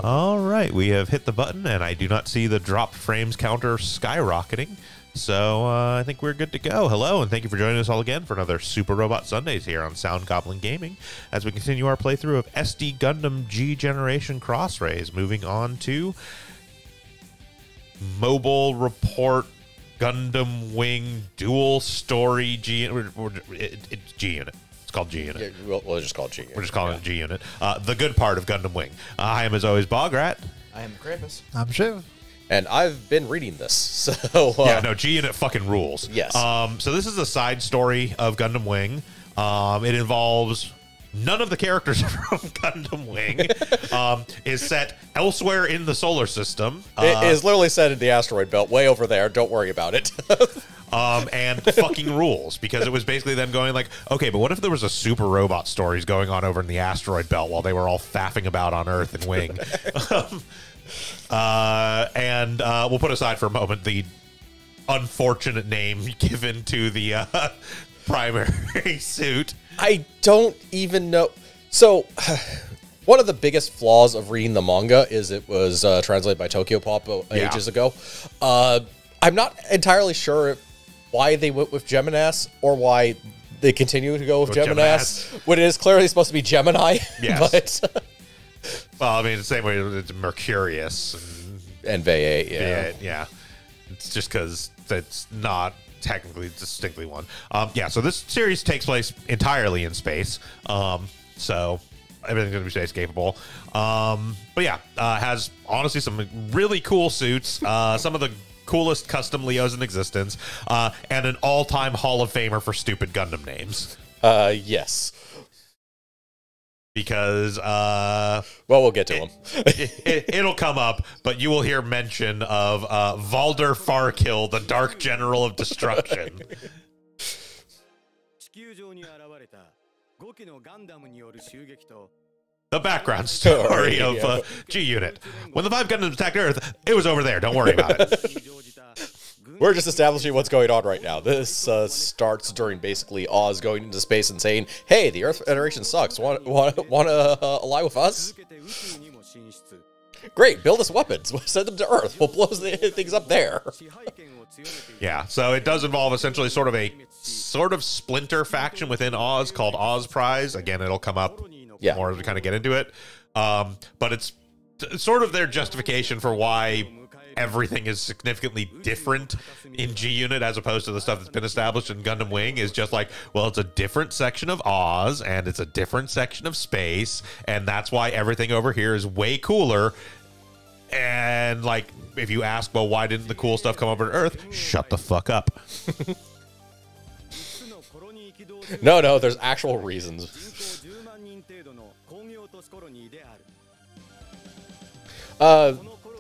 All right, we have hit the button, and I do not see the drop frames counter skyrocketing. So I think we're good to go. Hello, and thank you for joining us all again for another Super Robot Sundays here on Sound Goblin Gaming as we continue our playthrough of SD Gundam G Generation Cross Rays, moving on to Mobile Report Gundam Wing Dual Story G. It's G Unit. It's called G Unit. Yeah, we'll just call it G Unit. We're just calling it G Unit. The good part of Gundam Wing. I am, as always, Bograt. I am Krampus. I'm Shiv. And I've been reading this, so... yeah, no, G Unit fucking rules. Yes. So this is a side story of Gundam Wing. It involves none of the characters from Gundam Wing. Is set elsewhere in the solar system. It is literally set in the asteroid belt, way over there. Don't worry about it. And fucking rules, because it was basically them going like, okay, but what if there was a super robot stories going on over in the asteroid belt while they were all faffing about on Earth and Wing? And we'll put aside for a moment the unfortunate name given to the primary suit. I don't even know. So, one of the biggest flaws of reading the manga is it was translated by Tokyo Pop ages ago. I'm not entirely sure why they went with Geminas or why they continue to go with Geminas when it is clearly supposed to be Gemini. Yes. But well, I mean, the same way it's Mercurius and V8, yeah. It's just because it's not technically distinctly one. Yeah, so this series takes place entirely in space. So everything's going to be space capable. But yeah, has honestly some really cool suits. Some of the coolest custom Leos in existence. And an all-time Hall of Famer for stupid Gundam names. yes. Because, well, we'll get to him. It'll come up, but you will hear mention of Valder Farkill, the Dark General of Destruction. The background story of G Unit. When the 5 Gundams attacked Earth, it was over there. Don't worry about it. We're just establishing what's going on right now. This starts during basically Oz going into space and saying, "Hey, the Earth Federation sucks. Want to ally with us? Great, build us weapons. Send them to Earth. We'll blow things up there." Yeah, so it does involve essentially sort of splinter faction within Oz called Oz Prize. Again, it'll come up more as we kind of get into it. But it's sort of their justification for why everything is significantly different in G Unit as opposed to the stuff that's been established in Gundam Wing is just like, well, it's a different section of Oz and it's a different section of space, and that's why everything over here is way cooler. And like, if you ask, well, why didn't the cool stuff come over to Earth? Shut the fuck up. No, there's actual reasons.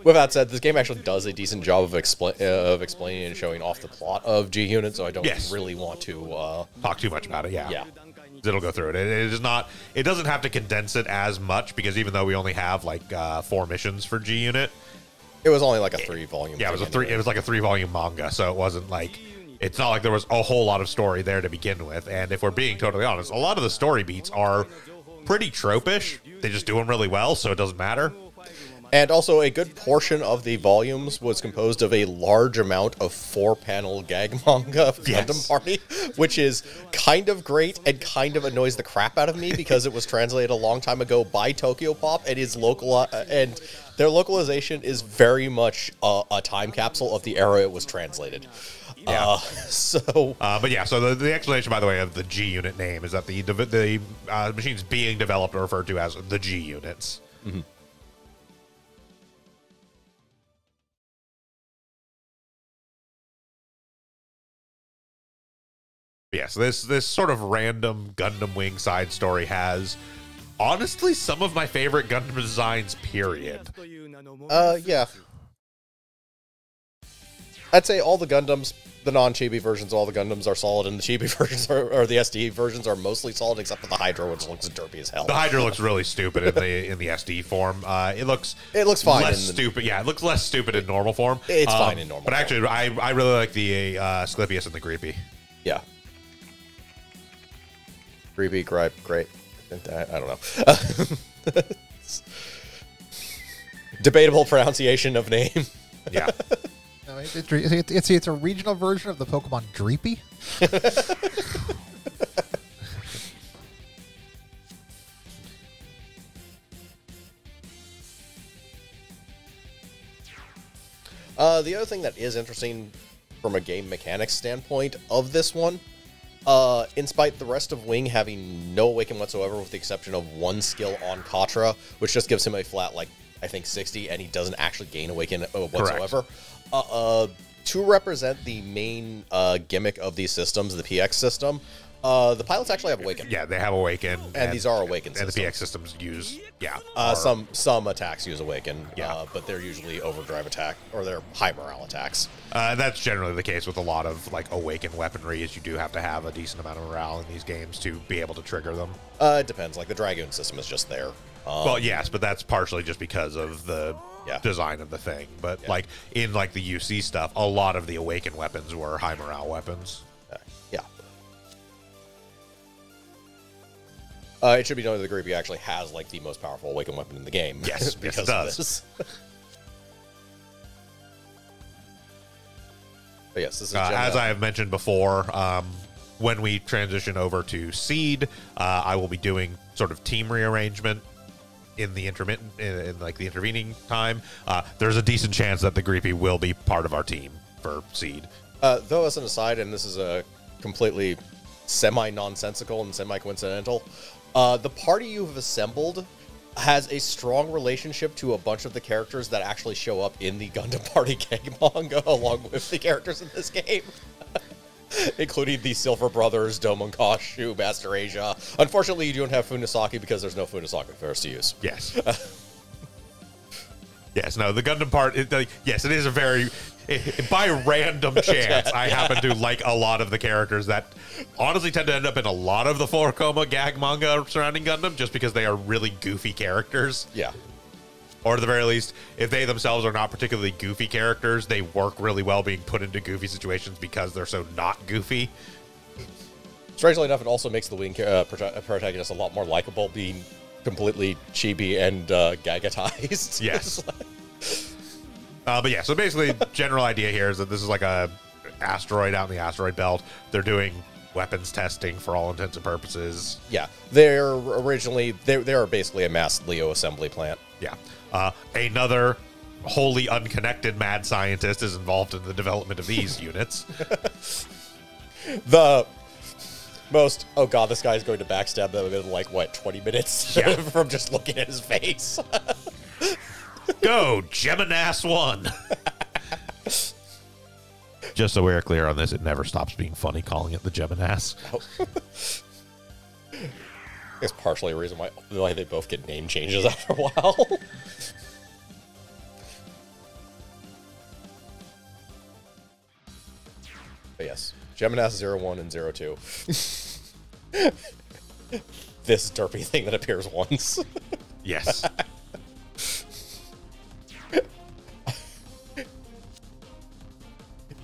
With that said, this game actually does a decent job of explaining and showing off the plot of G Unit, so I don't really want to talk too much about it. Yeah. Yeah. It'll go through it. It is not. It doesn't have to condense it as much because even though we only have like 4 missions for G Unit, it was only like a 3-volume. Yeah, it was like a 3-volume manga, so it wasn't like. It's not like there was a whole lot of story there to begin with. And if we're being totally honest, a lot of the story beats are pretty tropish. They just do them really well, so it doesn't matter. And also, a good portion of the volumes was composed of a large amount of 4-panel gag manga of Gundam Party, which is kind of great and kind of annoys the crap out of me because it was translated a long time ago by Tokyo Pop and is and their localization is very much a time capsule of the era it was translated. Yeah. But yeah, so the explanation, by the way, of the G Unit name is that the machines being developed are referred to as the G Units. Mm-hmm. Yes, this sort of random Gundam Wing side story has, honestly, some of my favorite Gundam designs, period. Yeah. I'd say all the Gundams, the non-chibi versions of all the Gundams are solid, and the chibi versions or the SD versions are mostly solid, except for the Hydra, which looks derpy as hell. The Hydra looks really stupid in the SD form. It looks fine. Less stupid. Yeah, it looks less stupid in normal form. It's fine in normal. But actually, I really like the Sclipius and the Creepy. Yeah. Creepy, great. I don't know. Debatable pronunciation of name. Yeah. No, it's a regional version of the Pokemon Dreepy. The other thing that is interesting from a game mechanics standpoint of this one, in spite the rest of Wing having no Awaken whatsoever, with the exception of one skill on Katra, which just gives him a flat, like, I think 60, and he doesn't actually gain Awaken whatsoever. To represent the main gimmick of these systems, the PX system, the pilots actually have Awaken. Yeah, they have Awaken. And these are Awaken systems. And the PX systems use, some attacks use Awaken, but they're usually overdrive attack, or they're high morale attacks. That's generally the case with a lot of, like, Awaken weaponry, is you do have to have a decent amount of morale in these games to be able to trigger them. It depends. Like, the Dragoon system is just there. Well, yes, but that's partially just because of the design of the thing. But, like, in, like, the UC stuff, a lot of the Awaken weapons were high morale weapons. It should be noted that the Greepy actually has, like, the most powerful Awaken weapon in the game. Yes, because it does. Of this. But yes, this is as I have mentioned before, when we transition over to Seed, I will be doing sort of team rearrangement in the intervening time. There's a decent chance that the Greepy will be part of our team for Seed. Though, as an aside, and this is a completely semi-nonsensical and semi-coincidental, the party you have assembled has a strong relationship to a bunch of the characters that actually show up in the Gundam Party gag manga, along with the characters in this game. Including the Silver Brothers, Domonkashu, Master Asia. Unfortunately, you don't have Funasaki because there's no Funasaki for us to use. Yes. Yes, no, the Gundam part, yes, it is a very, by random chance, I happen to like a lot of the characters that honestly tend to end up in a lot of the 4-Koma gag manga surrounding Gundam, just because they are really goofy characters. Yeah. Or at the very least, if they themselves are not particularly goofy characters, they work really well being put into goofy situations because they're so not goofy. Strangely enough, it also makes the Wing protagonist a lot more likable, being completely chibi and gagatized. Yes. But yeah, so basically, general idea here is that this is like a asteroid out in the asteroid belt. They're doing weapons testing for all intents and purposes. Yeah, they're originally, they are basically a mass Leo assembly plant. Yeah. Another wholly unconnected mad scientist is involved in the development of these units. The most, oh god, this guy's going to backstab them in like, what, 20 minutes? Yeah. From just looking at his face. Go, Geminas 1! Just so we're clear on this, it never stops being funny calling it the Geminas. Oh. It's partially a reason why they both get name changes after a while. But yes, Geminas 01 and 02. This derpy thing that appears once. Yes.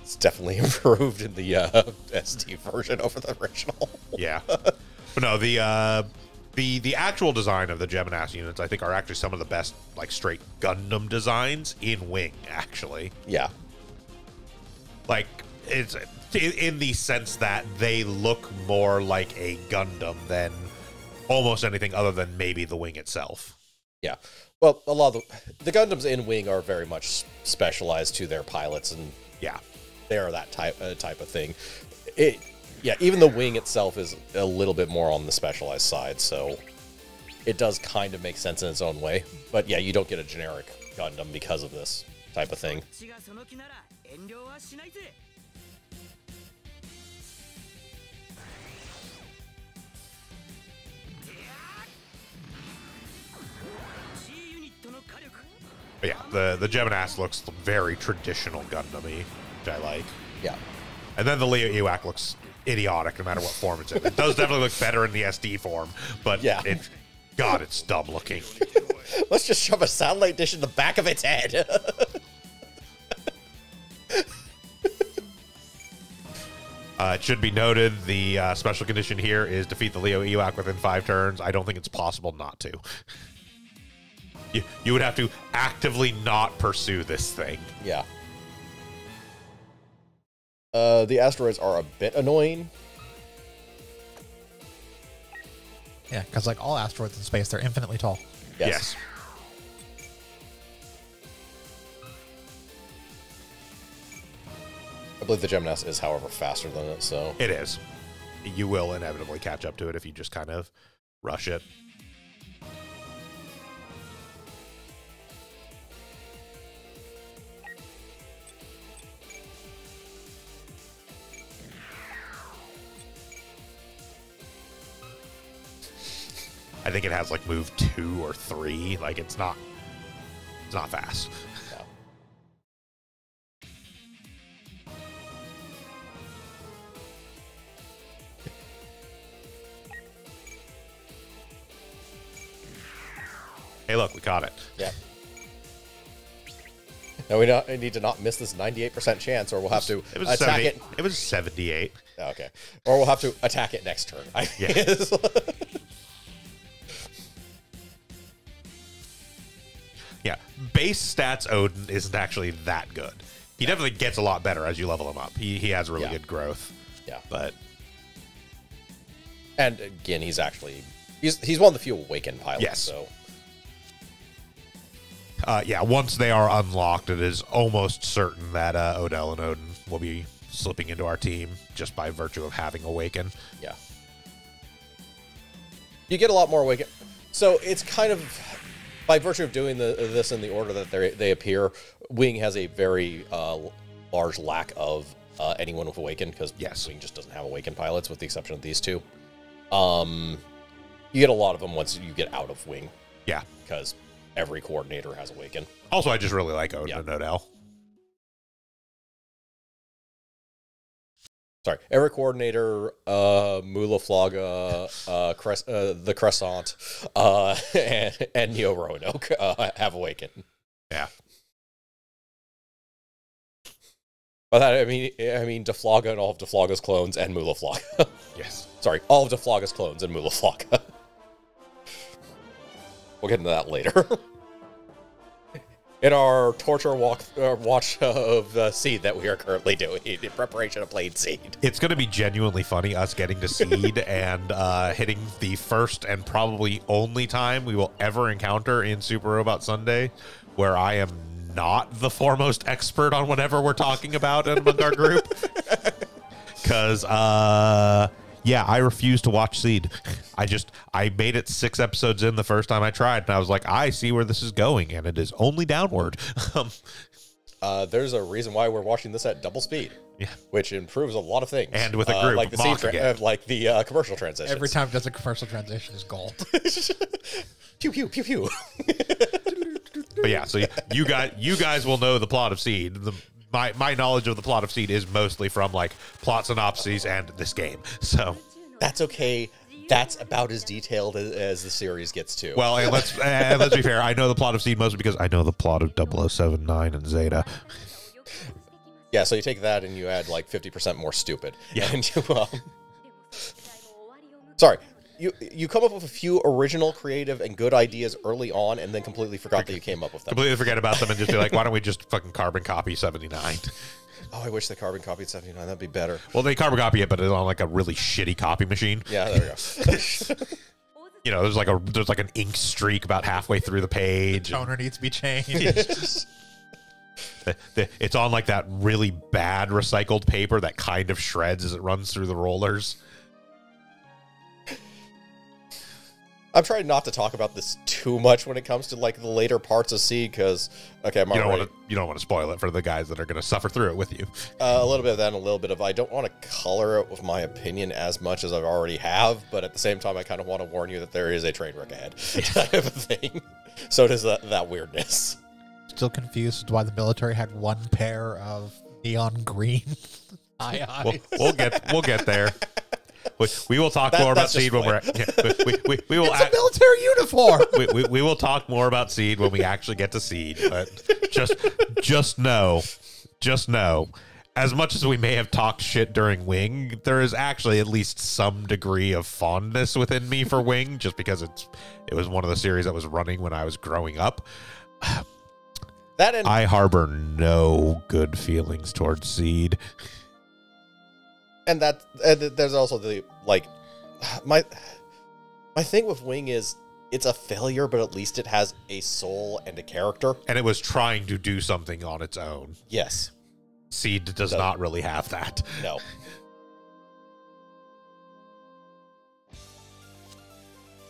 It's definitely improved in the SD version over the original. Yeah. But no, the actual design of the Geminas units, I think, are actually some of the best, like, straight Gundam designs in Wing, actually. Yeah. Like, it's in the sense that they look more like a Gundam than almost anything other than maybe the Wing itself. Yeah. Well, a lot of the Gundams in Wing are very much specialized to their pilots, and yeah, they are that type of thing. Yeah, even the Wing itself is a little bit more on the specialized side, so it does kind of make sense in its own way. But yeah, you don't get a generic Gundam because of this type of thing. But yeah, the Geminas looks very traditional Gundam-y, which I like. Yeah. And then the Leo Ewak looks idiotic no matter what form it's in. It does definitely look better in the SD form, but yeah, God, it's dumb looking. Let's just shove a satellite dish in the back of its head. It should be noted, the special condition here is defeat the Leo Ewak within 5 turns. I don't think it's possible not to. You would have to actively not pursue this thing. Yeah. The asteroids are a bit annoying. Yeah, because like all asteroids in space, they're infinitely tall. Yes. I believe the Gemini is, however, faster than it, so... It is. You will inevitably catch up to it if you just kind of rush it. I think it has like move 2 or 3. Like it's not fast. No. Hey, look, we caught it. Yeah. Now we need to not miss this 98% chance, or we'll have to attack it. It was 78. Oh, okay. Or we'll have to attack it next turn. Yeah. Yeah, base stats Odin isn't actually that good. He definitely gets a lot better as you level him up. He has really good growth. Yeah. But and again, he's one of the few awakened pilots. Yes. So yeah, once they are unlocked, it is almost certain that Odell and Odin will be slipping into our team just by virtue of having awaken. Yeah. You get a lot more awaken. So it's kind of, by virtue of doing this in the order that they appear, Wing has a very large lack of anyone with Awaken, because Wing just doesn't have Awaken pilots, with the exception of these two. You get a lot of them once you get out of Wing. Yeah. Because every coordinator has Awaken. Also, I just really like Odin and Odell. Sorry, every coordinator, Mula Flaga, the Crescent, and Neo Roanoke have Awaken. Yeah. By that I mean Deflaga and all of Deflaga's clones and Mula Flaga. Yes. Sorry, all of Deflaga's clones and Mula Flaga. We'll get into that later. In our torture watch of the Seed that we are currently doing in preparation of playing Seed. It's going to be genuinely funny, us getting to Seed and hitting the first and probably only time we will ever encounter in Super Robot Sunday, where I am not the foremost expert on whatever we're talking about among our group. Because, yeah, I refuse to watch Seed. I made it 6 episodes in the first time I tried, and I was like, I see where this is going, and it is only downward. There's a reason why we're watching this at double speed. Yeah. Which improves a lot of thing. And with a group, like the commercial transition. Every time it does a commercial transition is gold. Pew pew pew pew. But yeah, so you guys will know the plot of Seed. My knowledge of the plot of Seed is mostly from like plot synopses and this game. So that's okay. That's about as detailed as the series gets to. Well, and let's be fair. I know the plot of Seed mostly because I know the plot of 0079 and Zeta. Yeah, so you take that and you add like 50% more stupid. Yeah. And you, sorry. You come up with a few original, creative, and good ideas early on, and then completely forgot that you came up with them. Completely forget about them and just be like, why don't we just fucking carbon copy 79? Oh, I wish they carbon copied 79. That'd be better. Well, they carbon copy it, but it's on like a really shitty copy machine. Yeah, there we go. You know, there's like an ink streak about halfway through the page. Toner needs to be changed. It's on like that really bad recycled paper that kind of shreds as it runs through the rollers. I'm trying not to talk about this too much when it comes to like the later parts of Seed, because you don't want to spoil it for the guys that are going to suffer through it with you. A little bit of that and a little bit of I don't want to color it with my opinion as much as I already have, but at the same time I kind of want to warn you that there is a train wreck ahead type of thing. So does that weirdness. Still confused as to why the military had one pair of neon green eyes. We'll get there. We will talk more about Seed when we're. We will. It's a military uniform. We will talk more about Seed when we actually get to Seed. But just know, as much as we may have talked shit during Wing, there is actually at least some degree of fondness within me for Wing, just because it was one of the series that was running when I was growing up. I harbor no good feelings towards Seed. And there's also the, like, my thing with Wing is it's a failure, but at least it has a soul and a character. And it was trying to do something on its own. Yes. Seed does not really have that. No.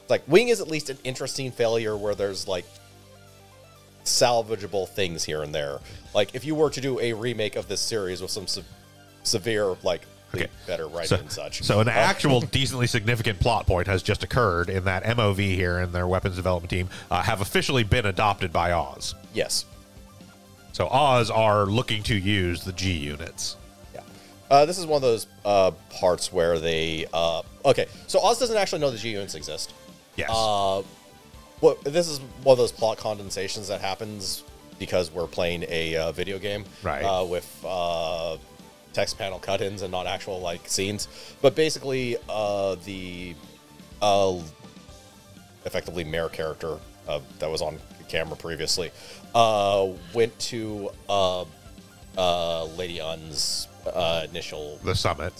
Like, Wing is at least an interesting failure where there's, like, salvageable things here and there. Like, if you were to do a remake of this series with some severe, like, better writing and such. So an actual decently significant plot point has just occurred in that MOV here and their weapons development team have officially been adopted by Oz. Yes. So Oz are looking to use the G units. Yeah. This is one of those parts where they... okay, so Oz doesn't actually know the G units exist. Yes. This is one of those plot condensations that happens because we're playing a video game. Right. With text panel cut-ins and not actual, like, scenes. But basically, the effectively mayor character that was on camera previously went to Lady Un's initial summit,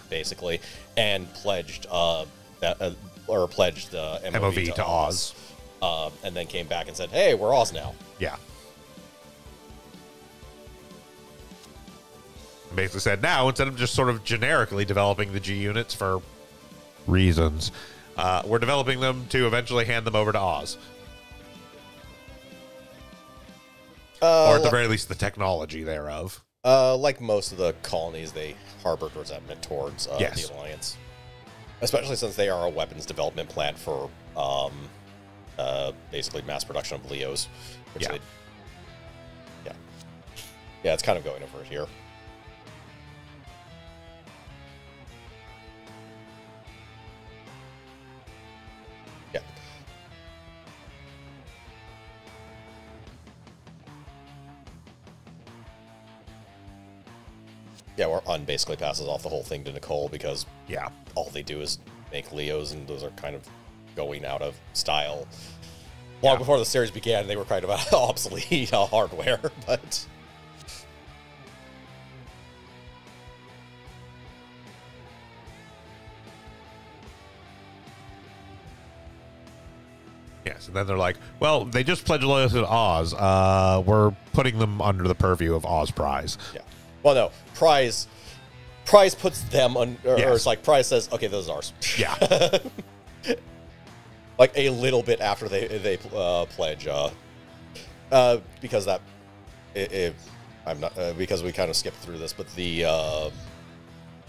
basically, and pledged pledged the MOV to Oz. And then came back and said, "Hey, we're Oz now." Yeah. Basically said, now, instead of just sort of generically developing the G units for reasons, we're developing them to eventually hand them over to Oz. Or at the very least, the technology thereof. Like most of the colonies, they harbored resentment towards the Alliance. Especially since they are a weapons development plant for basically mass production of Leos. Which yeah, it's kind of going over it here. Yeah. Yeah, where Un basically passes off the whole thing to Nicole because all they do is make Leos, and those are kind of going out of style. Long before the series began, they were kind of obsolete hardware, but... Yes, and then they're like, well, they just pledged loyalty to Oz. We're putting them under the purview of Oz Prize. Yeah. Well, no. Prize puts them on... Or it's like, Prize says, okay, this is ours. Yeah. Like, a little bit after they pledge. Because that... I'm not... because we kind of skipped through this, but the...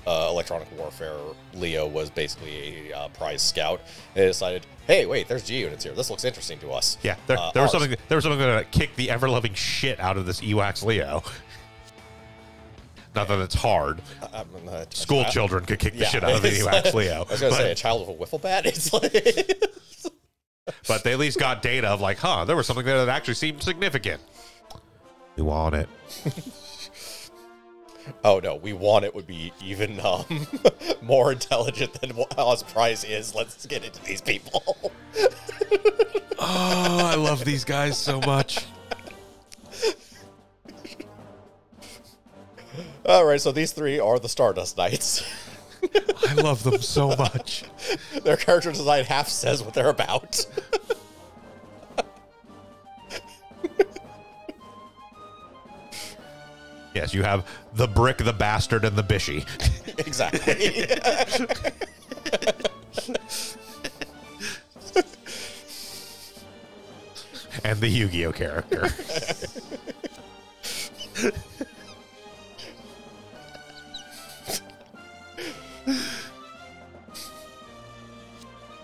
electronic warfare Leo was basically a prize scout. They decided, hey, wait, there's G units here. This looks interesting to us. Yeah, there was something that kicked the ever-loving shit out of this Ewax Leo. Not that it's hard. School children could kick the shit out of the Ewax Leo. I was going to say, a child with a wiffle bat? It's like... But they at least got data of like, there was something there that actually seemed significant. We want it. Oh no, we want it would be even more intelligent than what Oz Prize is. Let's get into these people. Oh, I love these guys so much. All right, so these three are the Stardust Knights. I love them so much. Their character design half says what they're about. Yes, you have the Brick, the Bastard, and the Bishy. Exactly. And the Yu-Gi-Oh character.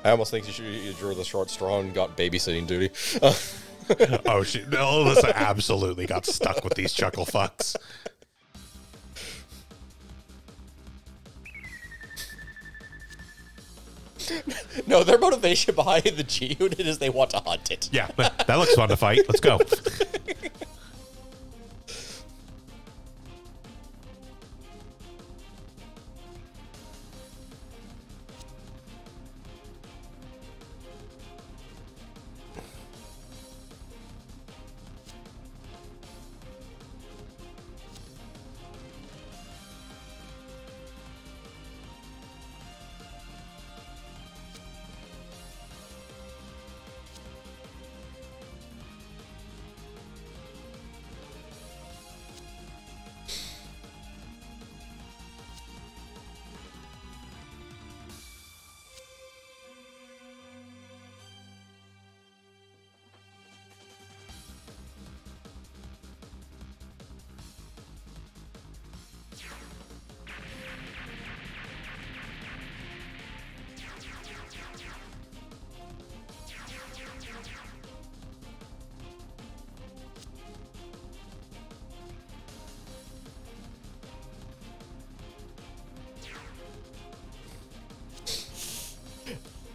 I almost think you drew the short straw and got babysitting duty. Alyssa absolutely got stuck with these chuckle fucks. No, their motivation behind the G unit is they want to hunt it. Yeah, that looks fun to fight. Let's go.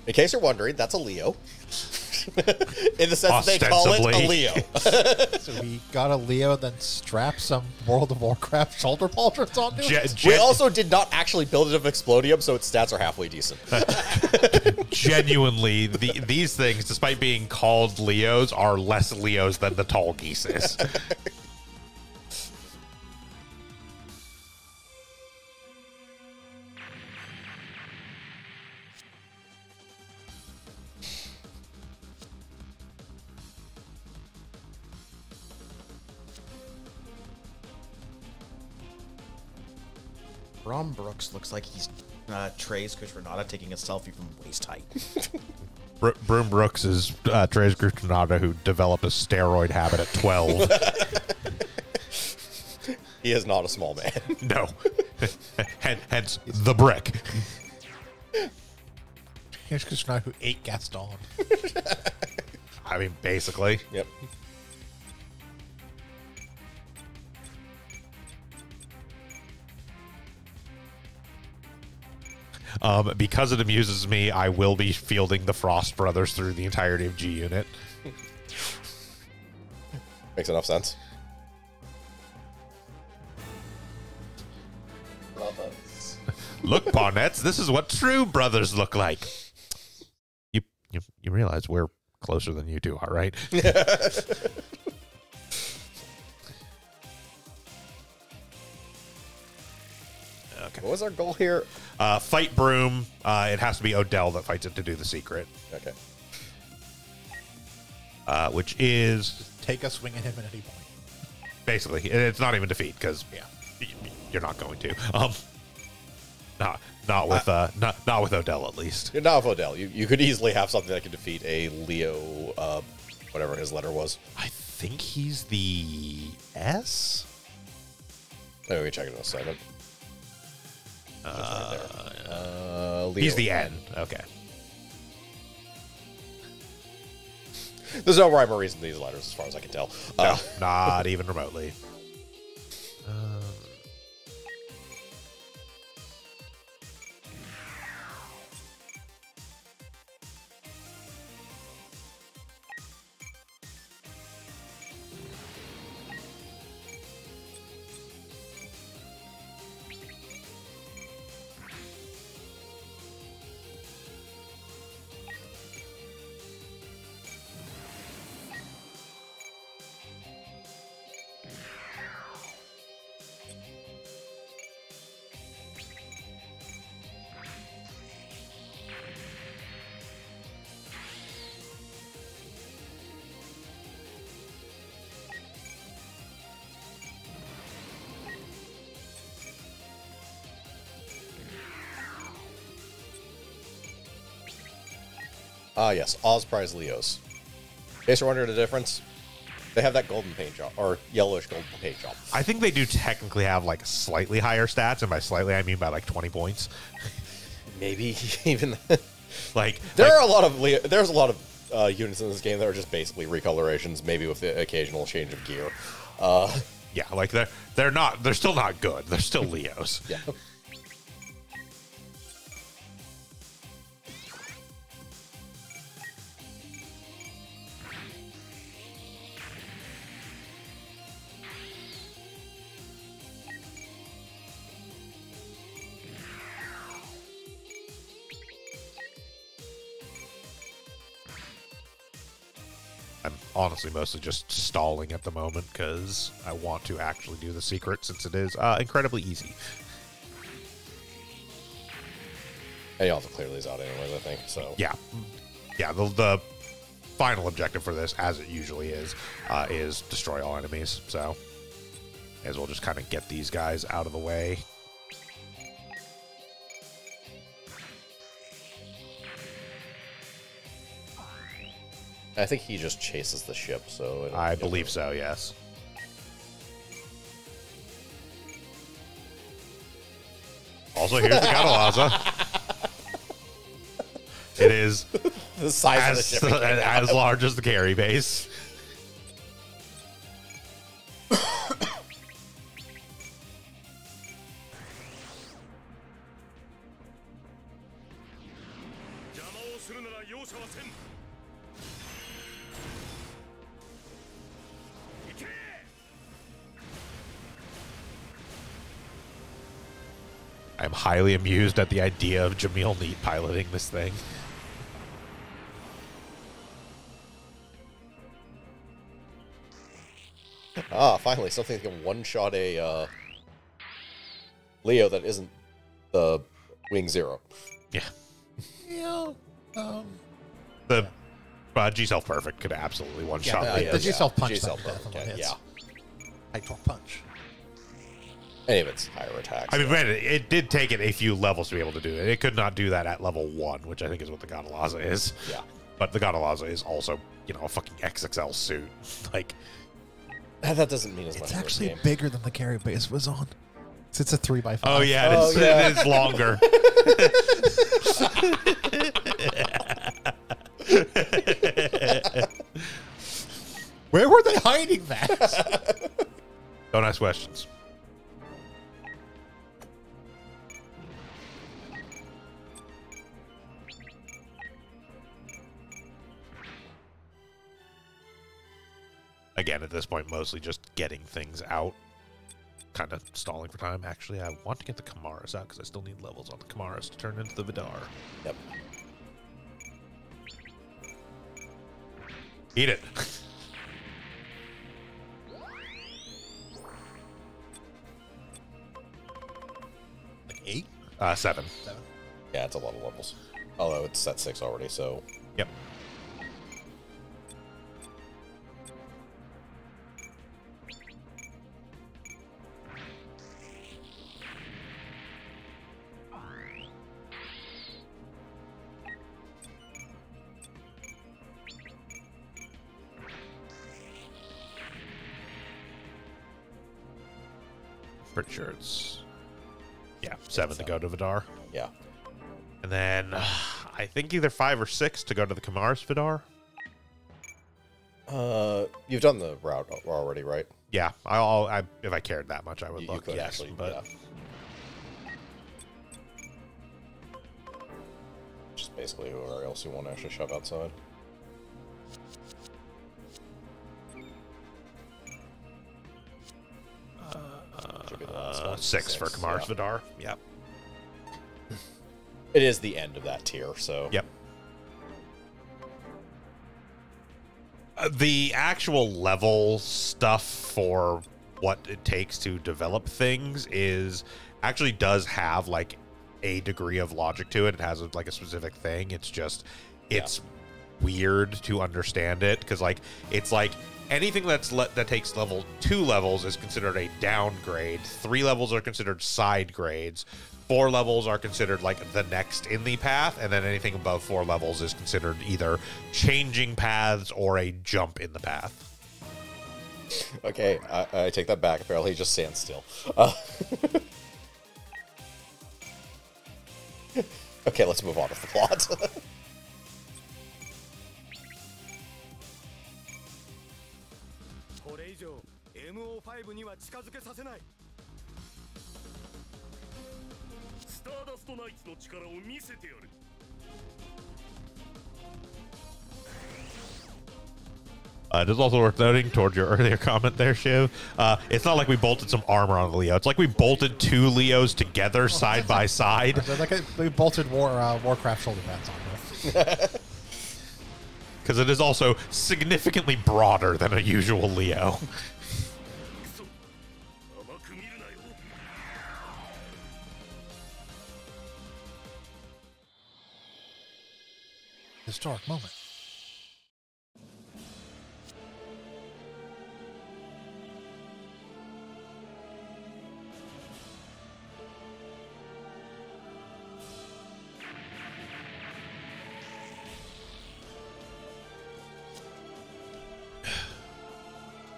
In case you're wondering, that's a Leo. In the sense that they call it a Leo. So we got a Leo, then strap some World of Warcraft shoulder pauldrons onto it. We also did not actually build it of Explodium, so its stats are halfway decent. Genuinely, these things, despite being called Leos, are less Leos than the tall geese is. Ron Brooks looks like he's Trey's Kushranada taking a selfie from waist height. Broom Brooks is Trey's Granada, who developed a steroid habit at 12. He is not a small man. No. Hence the brick. Here's Kushranada who ate Gaston. I mean, basically. Yep. Because it amuses me, I will be fielding the Frost Brothers through the entirety of G Unit. Makes enough sense. Brothers. Look, Barnetts, this is what true brothers look like. You realize we're closer than you two are, right? Okay. What was our goal here? Fight Broom. It has to be Odell that fights it to do the secret. Okay. Which is Take a swing at him at any point. basically, it's not even defeat because you're not going to. Not with Odell at least. You're not with Odell. You could easily have something that could defeat a Leo, whatever his letter was. I think he's the S. Maybe we check it in a second. Right there. Leo. He's the N. Okay. There's no rhyme or reason to these letters, as far as I can tell. No, not even remotely. Yes, Oz Prize Leos. In case you're wondering the difference, they have that golden paint job, or yellowish golden paint job. I think they do technically have like slightly higher stats, and by slightly I mean by like 20 points. Maybe even there's a lot of units in this game that are just basically recolorations, maybe with the occasional change of gear. Yeah, like they're still not good. They're still Leos. Yeah. I'm honestly mostly just stalling at the moment because I want to actually do the secret since it is incredibly easy. And you have to clear these out anyways, I think. So Yeah. The final objective for this, as it usually is destroy all enemies. So may as well just kind of get these guys out of the way. I think he just chases the ship, so I believe so, yes. Also, here's the Catalaza. It is the size of the ship as large as the carry base. I'm highly amused at the idea of Jamil Neat piloting this thing. Ah, finally, something that can one-shot a Leo that isn't the Wing Zero. Yeah. Yeah. The G-Self Perfect could absolutely one-shot The G-Self punch. G-Self that Perfect, definitely hits. yeah. High torque punch. Any of its higher attacks. I mean, granted, it did take it a few levels to be able to do it. It could not do that at level 1, which I think is what the Godalaza is. Yeah. But the Godalaza is also, you know, a fucking XXL suit. Like, that doesn't mean as much. It's in this actually game. bigger than the carry base was on. It's a 3x5. oh yeah, Oh, yeah. it is longer. Where were they hiding that? Don't ask questions. Again, at this point, mostly just getting things out. Kind of stalling for time. Actually, I want to get the Kamaras out because I still need levels on the Kamaras to turn into the Vidar. Yep. Eat it. Like 8? 7. 7? Yeah, it's a lot of levels. Although it's set 6 already, so... Yep. Pretty sure it's 7 to go to Vidar. Yeah. And then I think either 5 or 6 to go to the Kamaras Vidar. You've done the route already, right? Yeah, if I cared that much, I would look. could Yes, actually, but yeah. Just basically whoever else you want to actually shove outside. Should be the last one. 6 for Kamaras yeah. Vidar. Yep. It is the end of that tier, so... Yep. The actual level stuff for what it takes to develop things actually does have like a degree of logic to it. It has like a specific thing. It's just weird to understand it because like it's like anything that takes level 2 levels is considered a downgrade. 3 levels are considered side grades. 4 levels are considered like the next in the path, and then anything above 4 levels is considered either changing paths or a jump in the path. Okay, I take that back. Apparently he just stands still. Okay, let's move on with the plot. これ以上 MO5 には近づけさせない。スターダストナイツの力を見せてやる。It is also worth noting, toward your earlier comment there, Shiv, it's not like we bolted some armor on the Leo. It's like we bolted 2 Leos together side by side. They're like we bolted Warcraft shoulder pads on there. Because it is also significantly broader than a usual Leo. 甘く見るなよ。Historic moment.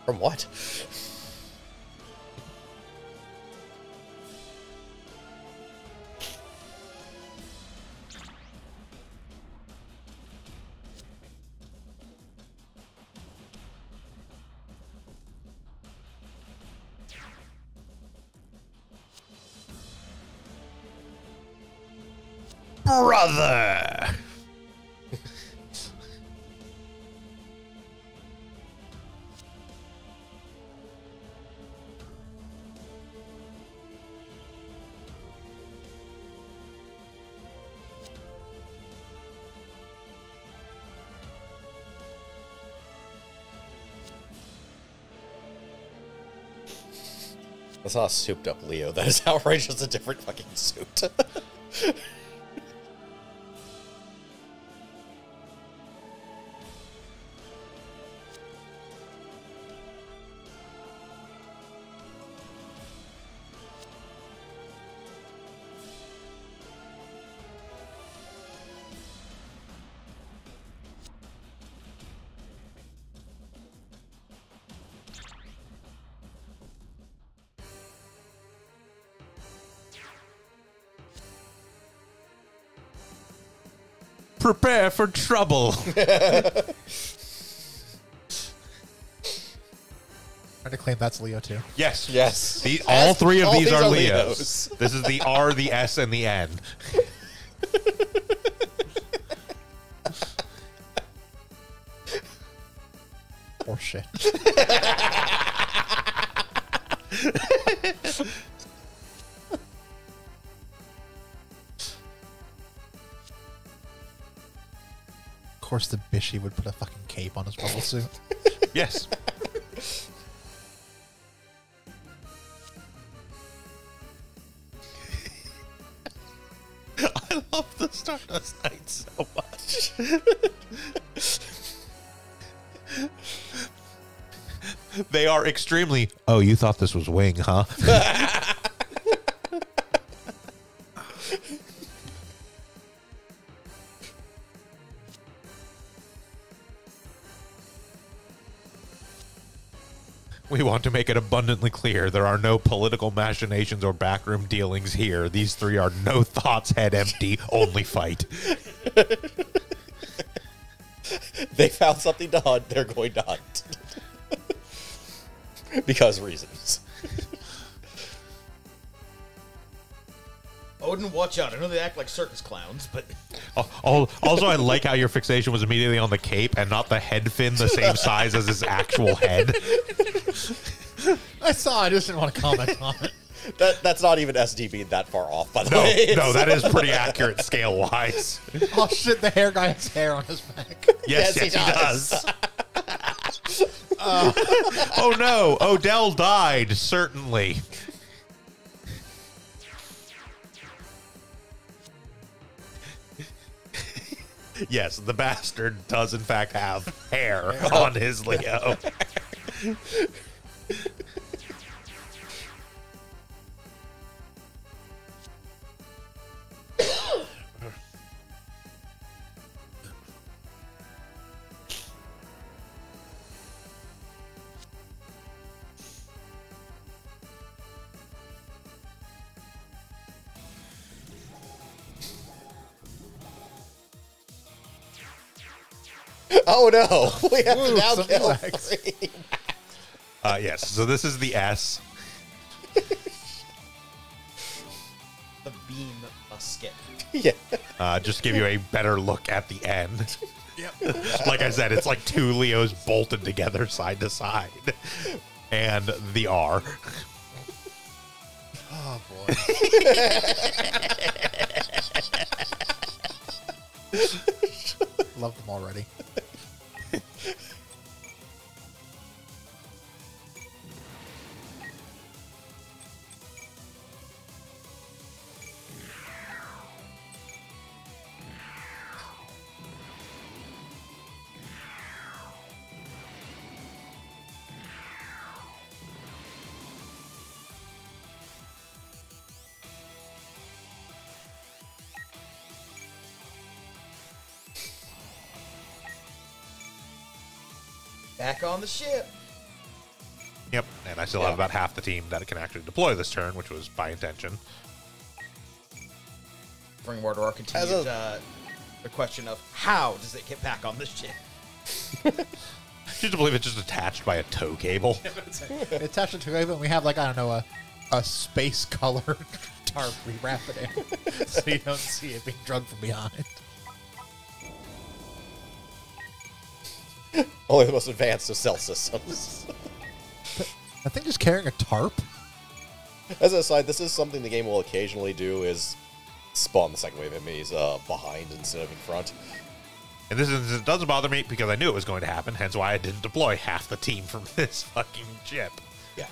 From what? Brother! That's not a souped up Leo. That is outright just a different fucking suit. Prepare for trouble. Trying to claim that's Leo too. Yes. Yes. All three of all these these are are Leos. Leos. This is the R, the S, and the N. Or shit. Of course, the Bishi would put a fucking cape on his bubble suit. Yes. I love the Stardust Knights so much. They are extremely. Oh, you thought this was Wing, huh? We want to make it abundantly clear there are no political machinations or backroom dealings here. These three are no thoughts, head empty, only fight. They found something to hunt. They're going to hunt. Because reasons. Odin, watch out. I know they act like circus clowns, but... Also, I like how your fixation was immediately on the cape and not the head fin the same size as his actual head. I saw. I just didn't want to comment on it. That's not even SD being that far off, by the way. No, that is pretty accurate scale-wise. Oh shit! The hair guy has hair on his back. Yes, he does. Oh no, Odell died, certainly. Yes, the bastard does in fact have hair on his Leo. Oh no, we have to now some kill wax. 3. Yes, so this is the S. The beam musket. Yeah. Just to give you a better look at the end. Yep. Like I said, it's like two Leos bolted together side to side. And the R. Oh boy. Love them already. Back on the ship. Yep, and I still have about half the team that can actually deploy this turn, which was by intention. Bring more to our continued the question of how does it get back on the ship? Just to believe it's just attached by a tow cable. Attached to it, and we have like I don't know a space colored tarp we wrap it in, so you don't see it being drugged from behind. Only the most advanced of cell systems. I think just carrying a tarp. As an aside, this is something the game will occasionally do, is spawn the second wave enemies behind instead of in front. And this is, it doesn't bother me because I knew it was going to happen, hence why I didn't deploy half the team from this fucking ship. Yeah.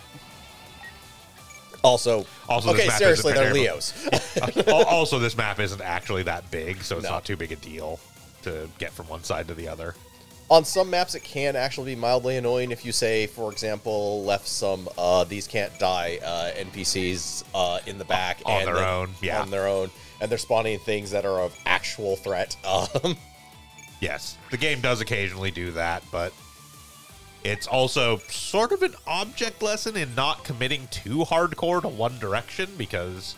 Also, this okay, map seriously, isn't they're terrible. Leos. Also, this map isn't actually that big, so it's No. not too big a deal to get from one side to the other. On some maps, it can actually be mildly annoying if you say, for example, left some these can't die NPCs in the back On their own, yeah. on their own, and they're spawning things that are of actual threat. Yes, the game does occasionally do that, but it's also sort of an object lesson in not committing too hardcore to one direction, because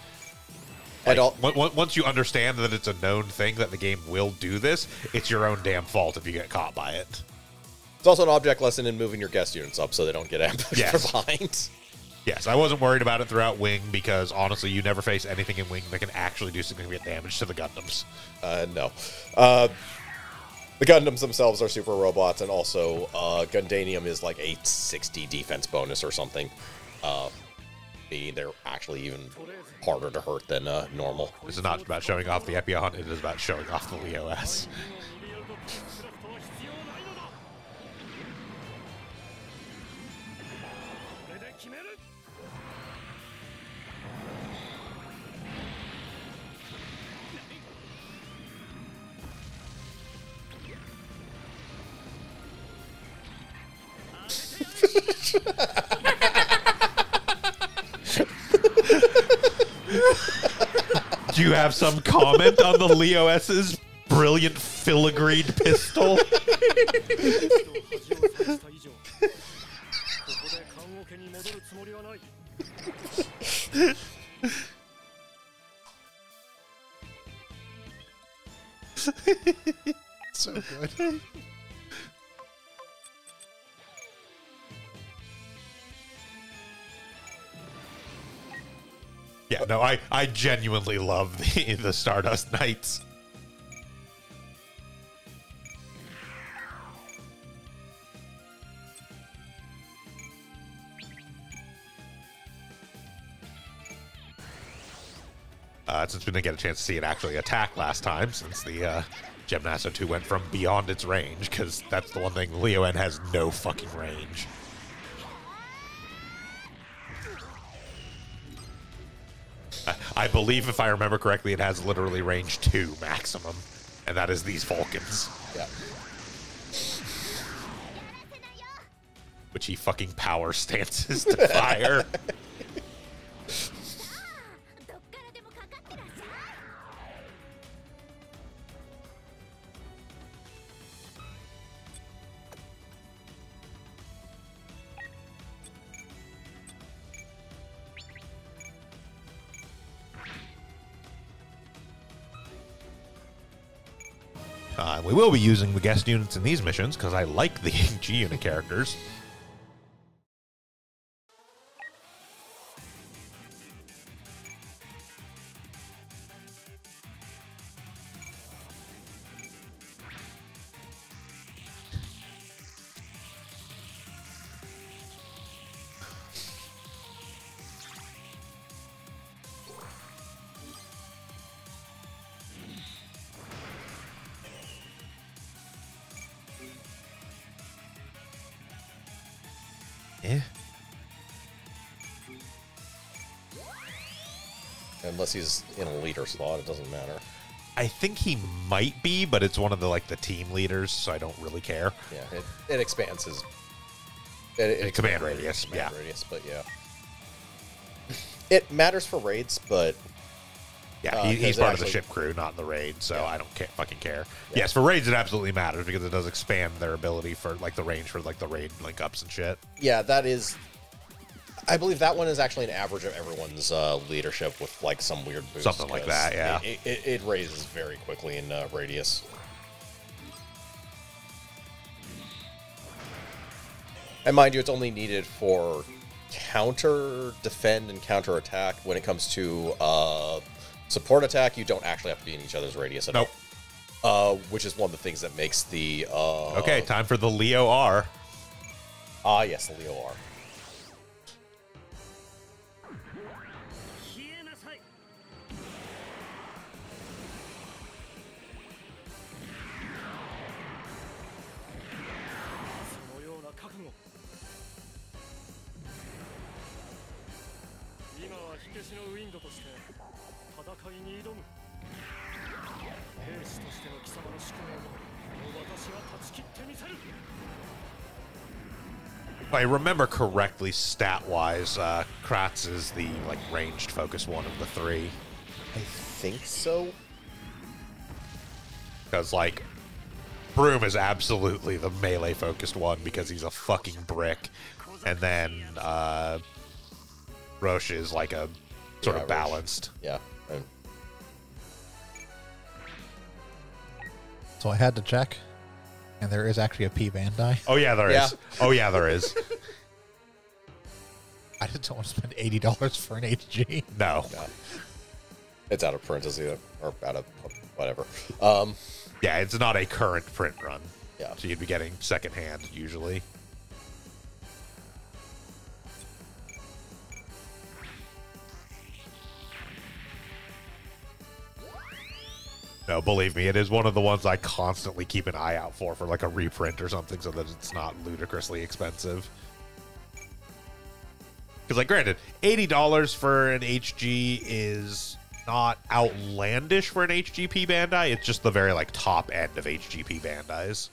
once you understand that it's a known thing that the game will do this, it's your own damn fault if you get caught by it. It's also an object lesson in moving your guest units up so they don't get ambushed Yes. from behind. Yes, I wasn't worried about it throughout Wing, because honestly, you never face anything in Wing that can actually do significant damage to the Gundams. No. The Gundams themselves are super robots, and also Gundanium is like a 60 defense bonus or something. Meaning they're actually even harder to hurt than normal. This is not about showing off the Epion, it is about showing off the Leo S. Do you have some comment on the Leo S's brilliant filigreed pistol? So good. Yeah, no, I genuinely love the Stardust Knights. Since we didn't get a chance to see it actually attack last time, since the Gymnasto 2 went from beyond its range, because that's the one thing, Leo N has no fucking range. I believe, if I remember correctly, it has literally range 2 maximum, and that is these Falcons. Yeah. Which he fucking power stances to fire. We will be using the guest units in these missions, because I like the G unit characters. Eh. Unless he's in a leader slot, it doesn't matter. I think he might be, but it's one of the the team leaders, so I don't really care. Yeah, it expands his Command radius, command yeah. radius, but yeah, it matters for raids, but Yeah, he's part of the ship crew, not in the raid, so Yeah. I don't fucking care. Yeah. Yes, for raids it absolutely matters, because it does expand their ability for the range for the raid link ups and shit. yeah, that is. I believe that one is actually an average of everyone's leadership with some weird boost. Something like that, yeah. It raises very quickly in radius. And mind you, it's only needed for counter, defend, and counter attack. When it comes to support attack, you don't actually have to be in each other's radius at all. Which is one of the things that makes the... Okay, time for the Leo R. Ah, yes, the Leo R. If I remember correctly, stat-wise, Kratz is the like ranged focus one of the three. I think so. Because like, Broom is absolutely the melee focused one because he's a fucking brick, and then Roche is like a sort of balanced. Yeah. So I had to check, and there is actually a P Bandai. Oh yeah, there is. Oh yeah, there is. I just don't want to spend $80 for an HG. No. It's out of parentheses or out of whatever. Yeah, it's not a current print run. Yeah. So you'd be getting secondhand usually. No, believe me, it is one of the ones I constantly keep an eye out for like a reprint or something so that it's not ludicrously expensive. Because, like, granted, $80 for an HG is not outlandish for an HGP Bandai. It's just the very, like, top end of HGP Bandais.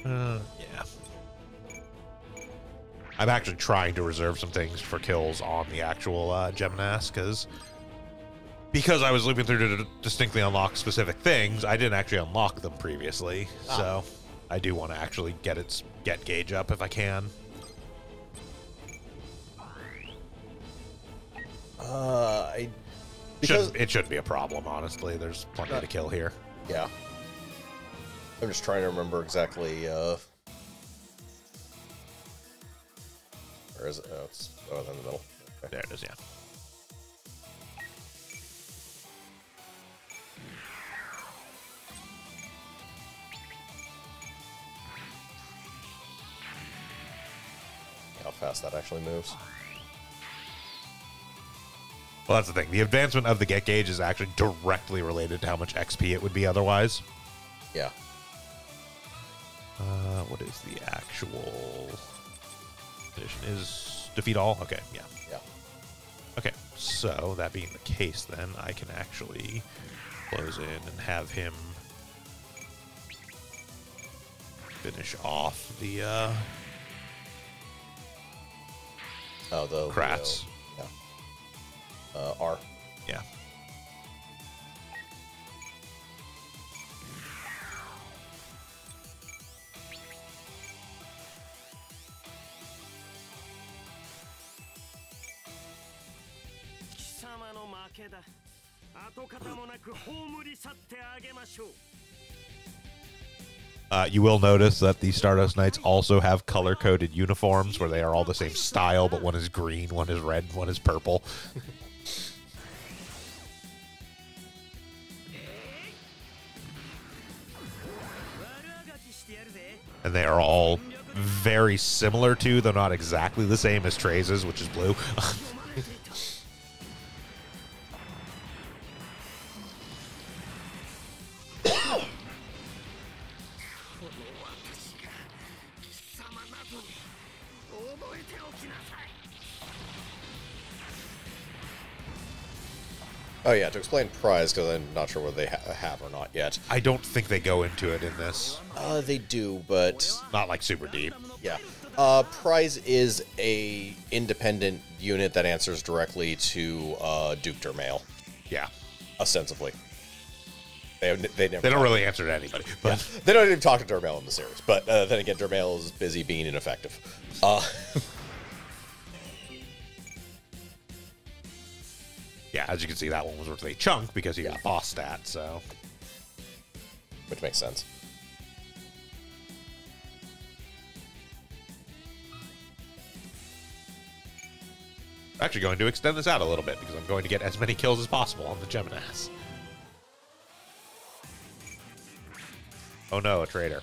Yeah. I'm actually trying to reserve some things for kills on the actual Geminas, because I was looping through to distinctly unlock specific things, I didn't actually unlock them previously. So I do want to actually get gauge up if I can. It shouldn't be a problem, honestly. There's plenty to kill here. Yeah. I'm just trying to remember exactly, where is it? Oh, it's in the middle. Okay. There it is, yeah. How fast that actually moves. Well, that's the thing. The advancement of the get gauge is actually directly related to how much XP it would be otherwise. Yeah. What is the actual condition? Is defeat all? Okay, yeah. Yeah. Okay, so that being the case, then I can actually close in and have him finish off the the Kratz. Yeah. R. Yeah. You will notice that the Stardust Knights also have color-coded uniforms where they are all the same style, but one is green, one is red, one is purple. And they are all very similar to, though not exactly the same as Trace's, which is blue. Oh yeah, to explain prize, because I'm not sure whether they have or not yet. I don't think they go into it in this. They do, but Not like super deep. yeah. Prize is a independent unit that answers directly to Duke Dermail, Yeah. ostensibly. They never. They don't really answer to anybody. But Yeah. They don't even talk to Dermail in the series. But then again, Dermail is busy being ineffective. Yeah, as you can see, that one was worth a chunk because he got boss stat, so. Which makes sense. I'm actually going to extend this out a little bit because I'm going to get as many kills as possible on the Geminas. Oh no, a traitor.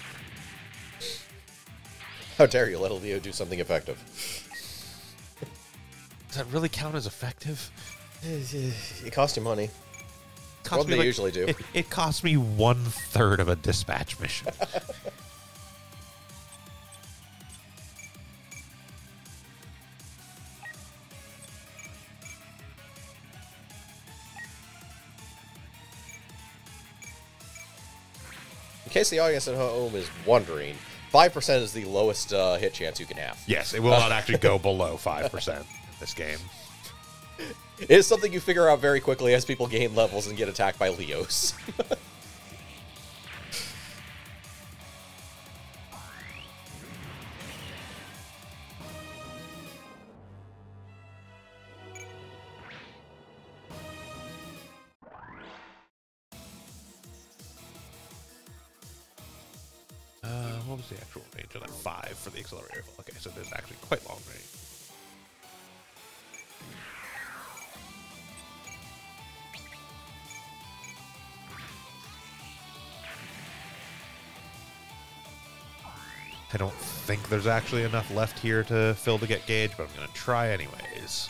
How dare you let a Leo do something effective? Does that really count as effective? It costs you money. What they usually do. It costs me 1/3 of a dispatch mission. In case the audience at home is wondering, 5% is the lowest hit chance you can have. Yes, it will not actually go below 5% in this game. It is something you figure out very quickly as people gain levels and get attacked by Leos. What was the actual range of that? 5 for the accelerator rifle. Okay, so there's actually quite long range. I don't think there's actually enough left here to fill the get gauge, but I'm going to try anyways.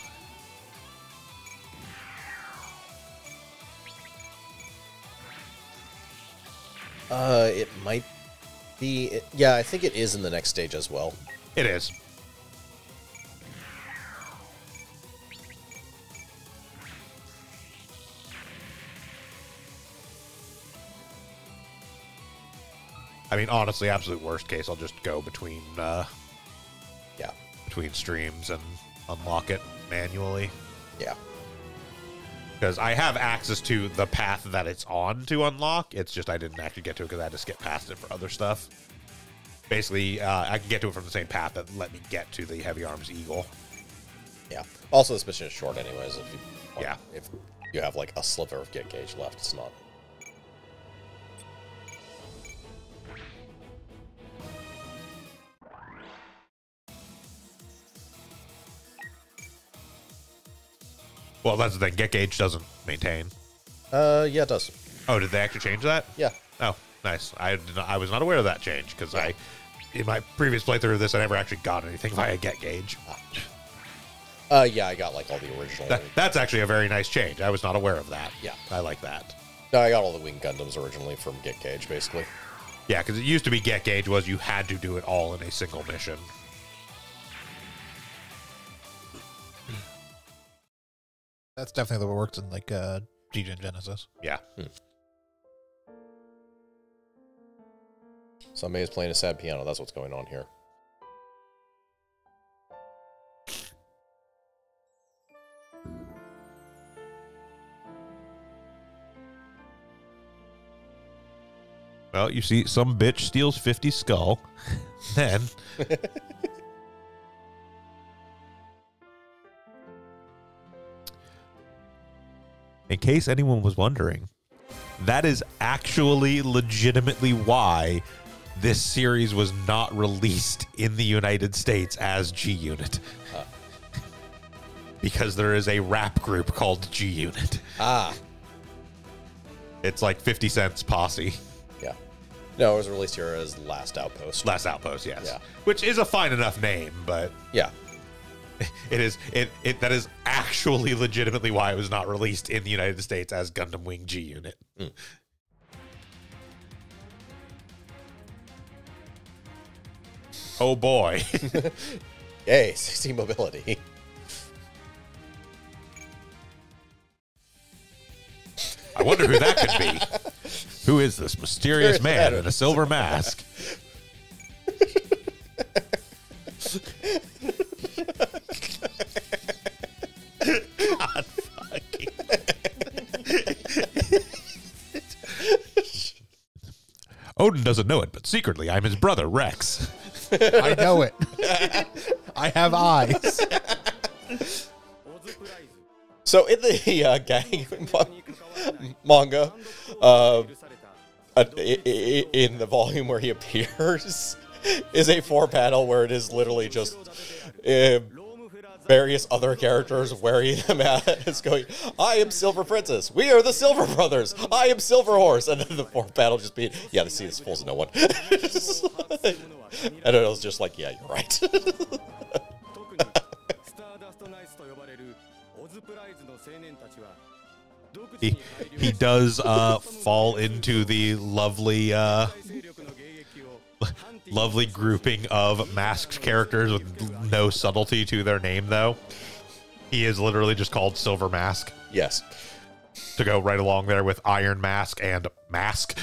It might be... Yeah, I think it is in the next stage as well. It is. I mean, honestly, absolute worst case, I'll just go between between streams and unlock it manually. Yeah. Because I have access to the path that it's on to unlock. It's just I didn't actually get to it because I had to skip past it for other stuff. Basically, I can get to it from the same path that let me get to the Heavy Arms Eagle. Yeah. Also, this mission is short anyways. If you Yeah. If you have, like, a sliver of get gauge left, it's not... Well, that's the thing. Get gauge doesn't maintain. Yeah, it does. Oh, did they actually change that? Yeah. Oh, nice. I was not aware of that change because in my previous playthrough of this, I never actually got anything via get gauge. Yeah, I got, like, all the original... That's actually a very nice change. I was not aware of that. Yeah. I like that. No, I got all the Wing Gundams originally from get gauge, basically. Yeah, because it used to be get gauge was you had to do it all in a single mission. That's definitely what works in, like, G-Gen Genesis. Yeah. Somebody is playing a sad piano. That's what's going on here. Well, you see, some bitch steals 50 skull. Then... In case anyone was wondering, that is actually legitimately why this series was not released in the United States as G-Unit. Because there is a rap group called G-Unit. Ah. It's like 50 Cent's Posse. Yeah. No, it was released here as Last Outpost. Last Outpost, yes. Yeah. Which is a fine enough name, but... Yeah. That is actually legitimately why it was not released in the United States as Gundam Wing G-Unit. Mm. Oh boy. Yay, 60 mobility. I wonder who that could be. Who is this mysterious man in a silver mask? God fucking. Odin doesn't know it, but secretly I'm his brother, Rex. I know it. I have eyes. So in the gang manga, in the volume where he appears, is a 4-panel where it is literally just various other characters wearing them out. It's going, I am Silver Princess. We are the Silver Brothers. I am Silver Horse. And then the 4-panel just being, yeah, the sea is fools no one. And it was just like, yeah, you're right. He does fall into the lovely lovely grouping of masked characters with no subtlety to their name, though. He is literally just called Silver Mask. Yes. To go right along there with Iron Mask and Mask.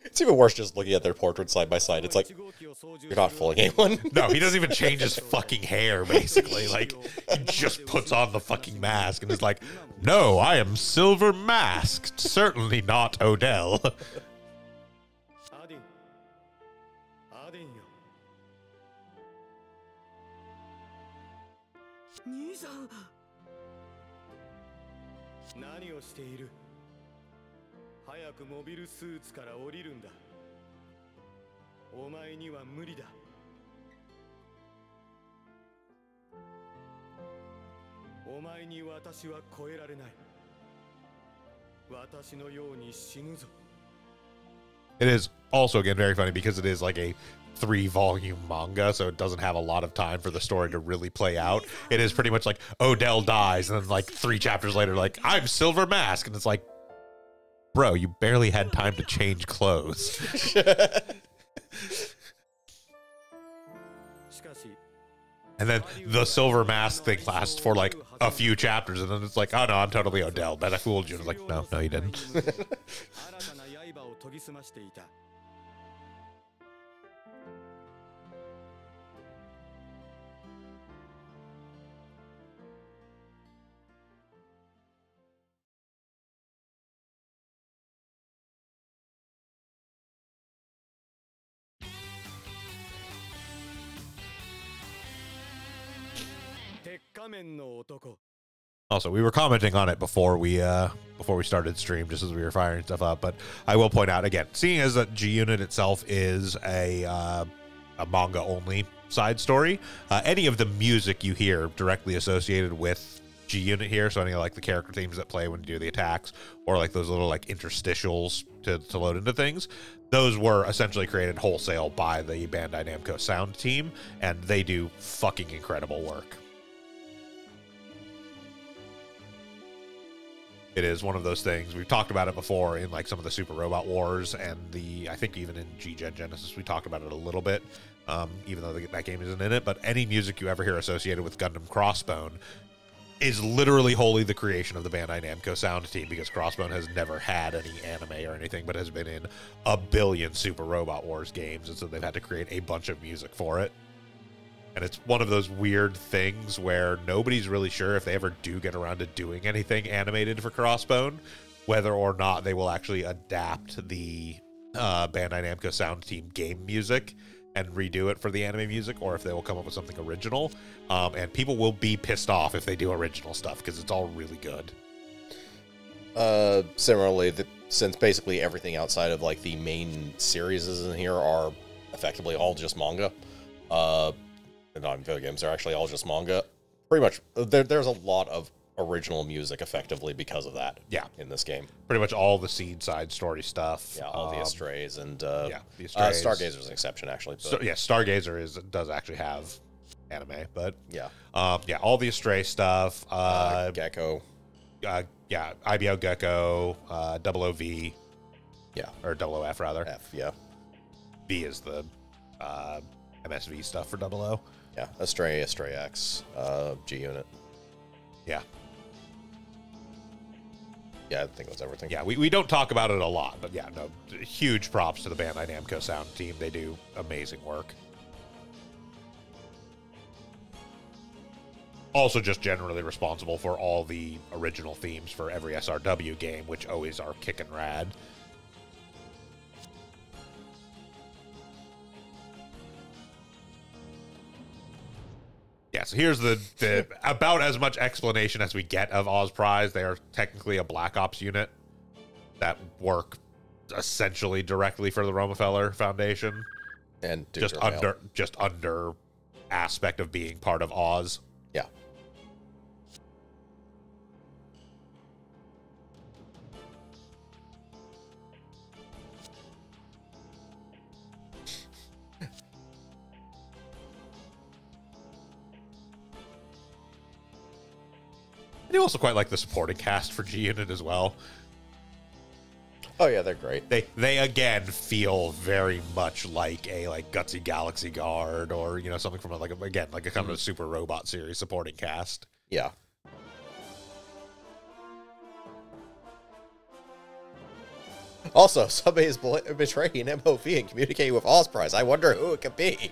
It's even worse just looking at their portraits side by side. It's like, you're not fooling anyone. No, he doesn't even change his fucking hair, basically. Like, he just puts on the fucking mask and is like, no, I am Silver Masked. Certainly not Odell. It is also, again, very funny because it is like a 3-volume manga, so it doesn't have a lot of time for the story to really play out. It is pretty much like Odell dies, and then like 3 chapters later, like, I'm Silver Mask, and it's like, bro, you barely had time to change clothes. And then the Silver Mask thing lasts for like a few chapters, and then it's like, oh no, I'm totally Odell. Bet I fooled you. And it's like, no, you didn't. Also, we were commenting on it before we started stream, just as we were firing stuff up. But I will point out again, seeing as that G Unit itself is a manga only side story, any of the music you hear directly associated with G Unit here, so any of like the character themes that play when you do the attacks, or like those little like interstitials to load into things, those were essentially created wholesale by the Bandai Namco sound team, and they do fucking incredible work. It is one of those things. We've talked about it before in like some of the Super Robot Wars, and I think even in G-Gen Genesis, we talked about it a little bit, even though that game isn't in it. But any music you ever hear associated with Gundam Crossbone is literally wholly the creation of the Bandai Namco sound team, because Crossbone has never had any anime or anything, but has been in a billion Super Robot Wars games, and so they've had to create a bunch of music for it. And it's one of those weird things where nobody's really sure if they ever do get around to doing anything animated for Crossbone, whether or not they will actually adapt the Bandai Namco sound team game music and redo it for the anime music, or if they will come up with something original. And people will be pissed off if they do original stuff, because it's all really good. Similarly, since basically everything outside of like the main series in here are effectively all just manga, not in video games, they're actually all just manga. Pretty much, there's a lot of original music effectively because of that. Yeah, in this game, pretty much all the Seed side story stuff. Yeah, all the Estrays and the Estrays. Stargazer's an exception actually. But. Stargazer does actually have anime, but yeah, all the Estray stuff. Gecko, IBO Gecko, OOV, or OOF rather. F, yeah. V is the MSV stuff for OO. Yeah, Estray X, G Unit. Yeah. Yeah, I think it was everything. Yeah, we don't talk about it a lot, but yeah, no, huge props to the Bandai Namco sound team. They do amazing work. Also just generally responsible for all the original themes for every SRW game, which always are kickin' rad. So here's the about as much explanation as we get of Oz Prize. They are technically a Black Ops unit that work essentially directly for the Romefeller Foundation, And just under aspect of being part of Oz. Yeah. I do also quite like the supporting cast for G Unit as well. Oh yeah, they're great. They again feel very much like a Gutsy Galaxy Guard, or something from a kind of a Super Robot series supporting cast. Yeah. Also, somebody is betraying MOV and communicating with Osprey. I wonder who it could be.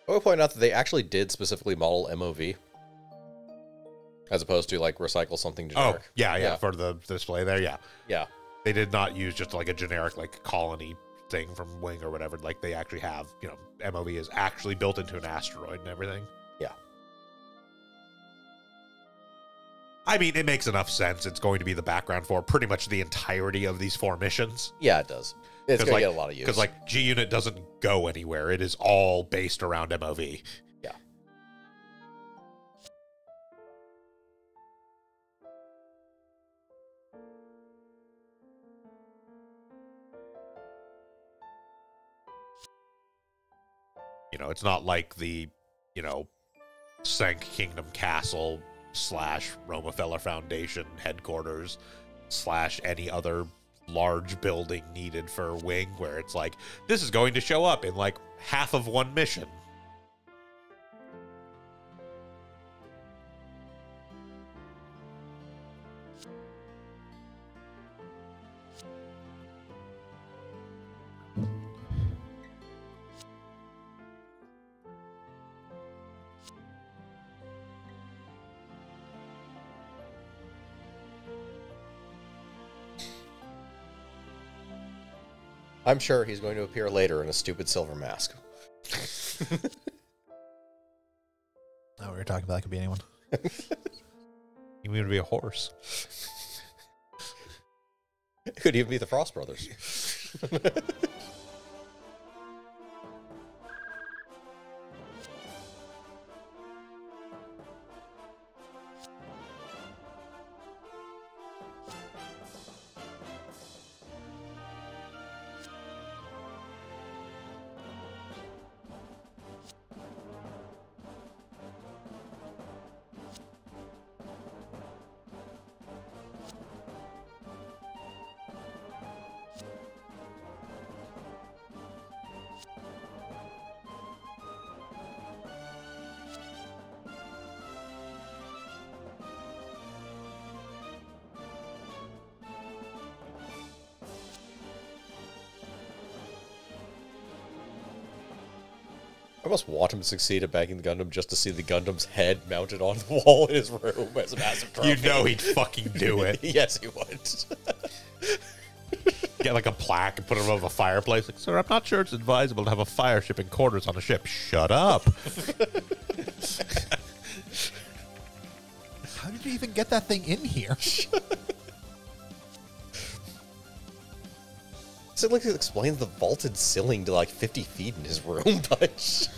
I will point out that they actually did specifically model MOV, as opposed to recycle something generic. Oh, yeah, for the display there, yeah. Yeah. They did not use just a generic colony thing from Wing or whatever. They actually have, MOV is actually built into an asteroid and everything. Yeah. I mean, it makes enough sense. It's going to be the background for pretty much the entirety of these 4 missions. Yeah, it does. It's going to get a lot of use. Because, G Unit doesn't go anywhere. It is all based around MOV. Yeah. It's not like the, Sank Kingdom Castle / Romefeller Foundation headquarters / any other large building needed for Wing, where it's this is going to show up in half of one mission. I'm sure he's going to appear later in a stupid silver mask. Oh, we were talking about that could be anyone. You mean to be a horse? Could even be the Frost Brothers. I must want him to succeed at bagging the Gundam just to see the Gundam's head mounted on the wall in his room as a massive trophy. You know he'd fucking do it. Yes, he would. Get like a plaque and put it above a fireplace. Like, sir, I'm not sure it's advisable to have a fire ship in quarters on a ship. Shut up. How did you even get that thing in here? So it explains the vaulted ceiling to like 50 feet in his room, but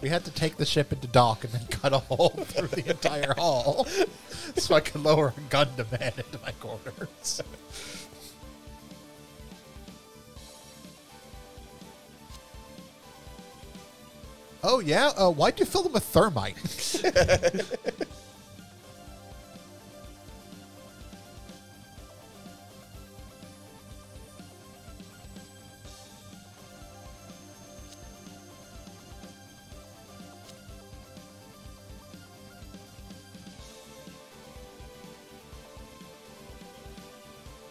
We had to take the ship into dock and then cut a hole through the entire hall so I could lower a Gundam head into my quarters. Oh, yeah? Why'd you fill them with thermite?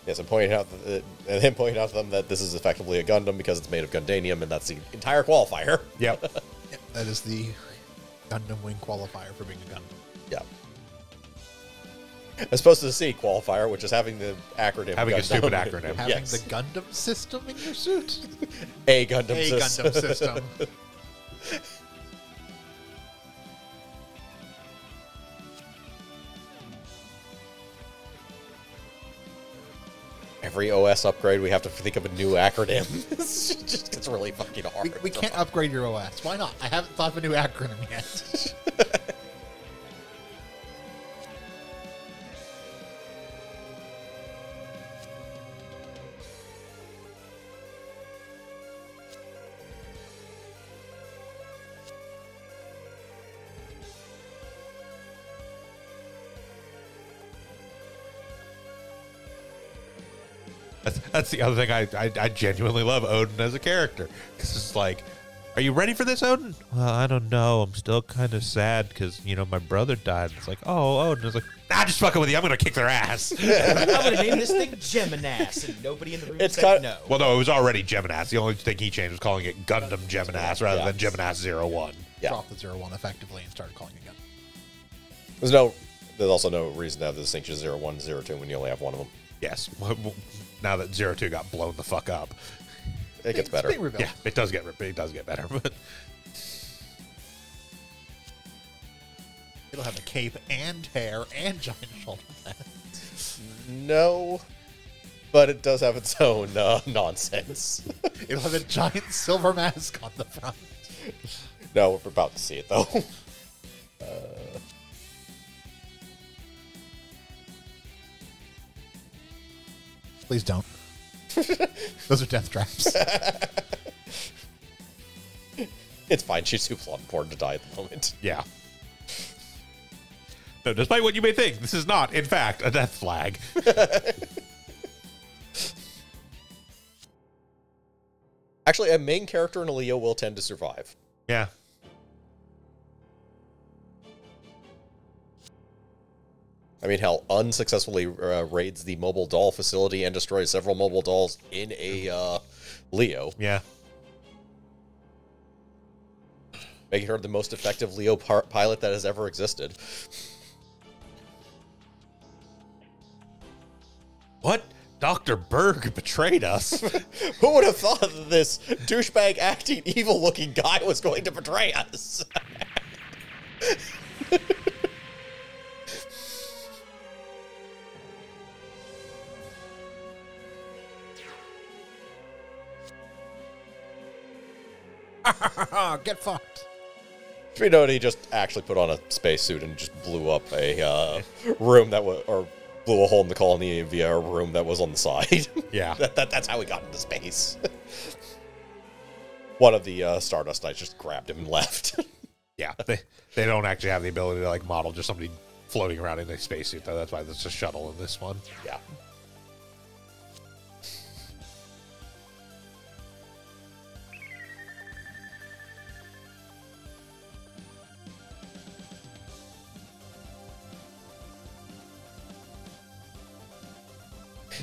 yes, and pointing out that, and then pointing out to them that this is effectively a Gundam because it's made of Gundanium, and that's the entire qualifier. Yep. Yep, that is the Gundam Wing qualifier for being a Gundam. Yeah. As opposed to the C qualifier, which is having the acronym. Having a Gundam. stupid acronym. Having Yes. the Gundam system in your suit? A Gundam A system. Gundam system. Every OS upgrade, we have to think of a new acronym. It just gets really fucking hard. We can't upgrade your OS. Why not? I haven't thought of a new acronym yet. That's the other thing I genuinely love Odin as a character. Because it's like, are you ready for this, Odin? Well, I don't know. I'm still kind of sad because, you know, my brother died. It's like, oh, Odin is like, nah, just fucking with you. I'm going to kick their ass. I'm gonna name this thing Geminas, and nobody in the room It's said kind- no. Well, no, it was already Geminas. The only thing he changed was calling it Gundam Geminas rather than Geminas 01. Yeah. Drop the 01 effectively and started calling it Gundam. There's also no reason to have the distinction 01 and 02 when you only have one of them. Yes. Now that 02 got blown the fuck up. It gets better. It's being rebuilt. Yeah, it does get better. But It'll have a cape and hair and giant shoulder pads. No, but it does have its own nonsense. It'll have a giant silver mask on the front. No, we're about to see it though. Please don't. Those are death traps. It's fine. She's too plot important to die at the moment. yeah. No, despite what you may think, this is not, in fact, a death flag. Actually, a main character in a Leo will tend to survive. Yeah. I mean, hell, unsuccessfully raids the mobile doll facility and destroys several mobile dolls in a Leo, Yeah. making her the most effective Leo pilot that has ever existed. What? Dr. Berg betrayed us. Who would have thought that this douchebag acting evil looking guy was going to betray us? Get fucked. We know he just actually put on a spacesuit and just blew up a room that was, or blew a hole in the colony via a room that was on the side. Yeah. That's how he got into space. One of the Stardust Knights just grabbed him and left. Yeah. They don't actually have the ability to, like, model just somebody floating around in a spacesuit, though. That's why there's a shuttle in this one. Yeah.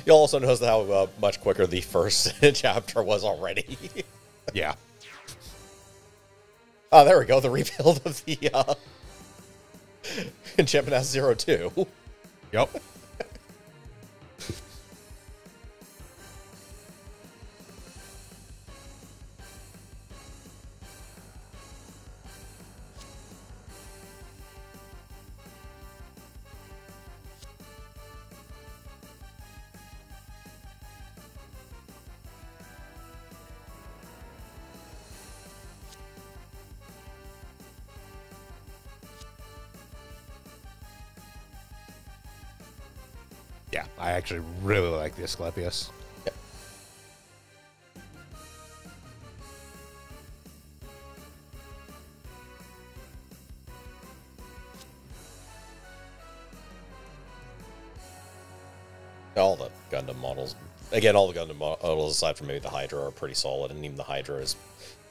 You'll also notice how much quicker the first chapter was already. Yeah. Oh, there we go. The rebuild of the Gemini 02. Yep. Yeah, I actually really like the Asclepius. Yep. All the Gundam models, again, all the Gundam models aside from maybe the Hydra are pretty solid, and even the Hydra is,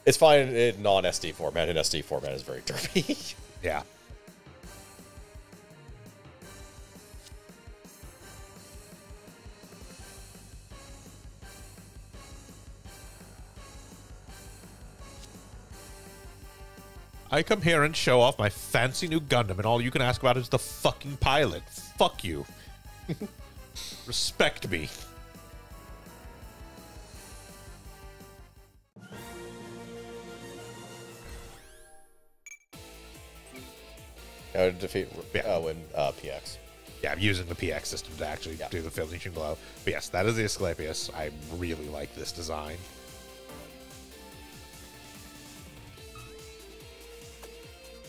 it's fine in non-SD format. In SD format is very derpy. Yeah. I come here and show off my fancy new Gundam, and all you can ask about is the fucking pilot. Fuck you. Respect me. Defeat win PX. Yeah, I'm using the PX system to actually do the finishing blow. But yes, that is the Asclepius. I really like this design.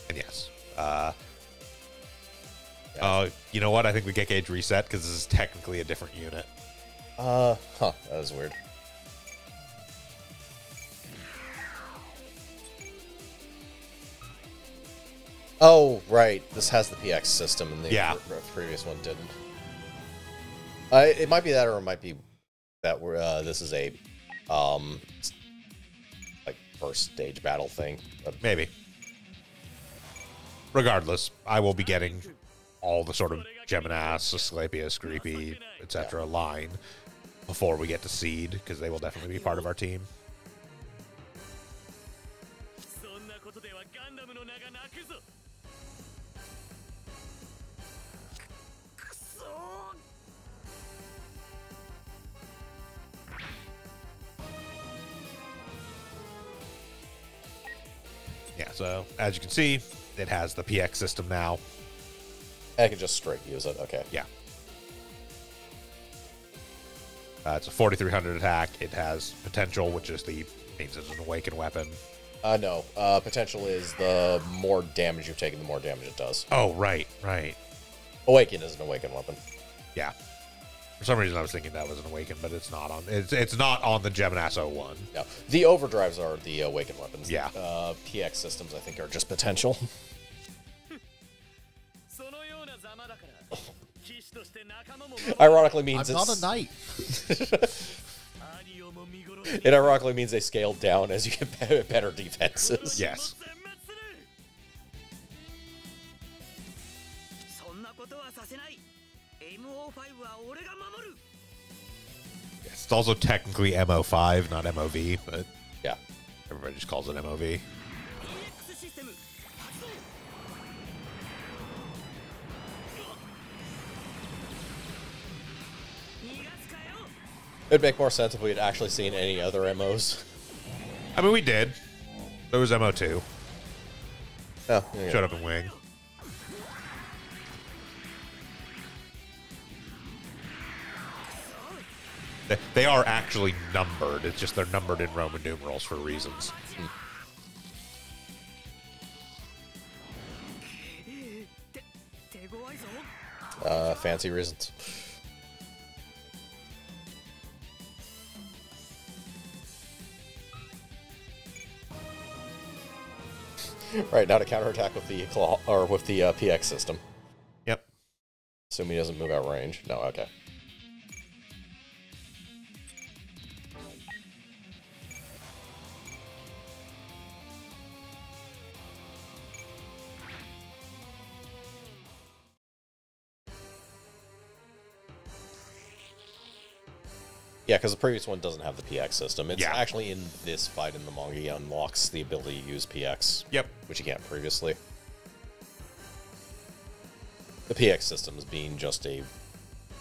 And yes. You know what? I think we get gauge reset because this is technically a different unit. That was weird. Oh, right. This has the PX system, and the previous one didn't. It might be that, or it might be that this is a like first stage battle thing. Maybe. Regardless, I will be getting all the sort of Geminas, Asclepius, Creepy, etc. line before we get to Seed, because they will definitely be part of our team. Yeah, so as you can see, it has the PX system now. I can just straight use it. Okay. Yeah. It's a 4300 attack. It has potential, which is means it's an awakened weapon. No. Potential is the more damage you've taken, the more damage it does. Oh, right. Awaken is an awakened weapon. Yeah. For some reason, I was thinking that was an awakened, but it's not on. It's not on the Geminas 01. No, the overdrives are the awakened weapons. Yeah. PX systems, I think, are just potential. Ironically means I'm not a knight. It ironically means they scale down as you get better defenses. Yes. It's also technically MO5, not MOV, but yeah, everybody just calls it MOV. It'd make more sense if we had actually seen any other MOs. I mean, we did. There was MO2. Oh, yeah. Showed up in Wing. They are actually numbered. It's just they're numbered in Roman numerals for reasons. Fancy reasons. Right, now to counterattack with the claw or with the PX system. Yep. Assume he doesn't move out range. No, okay. Yeah, because the previous one doesn't have the PX system. It's Yeah. actually in this fight in the manga, he unlocks the ability to use PX. Yep. Which you can't previously. The PX systems being just a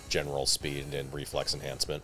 general speed and reflex enhancement.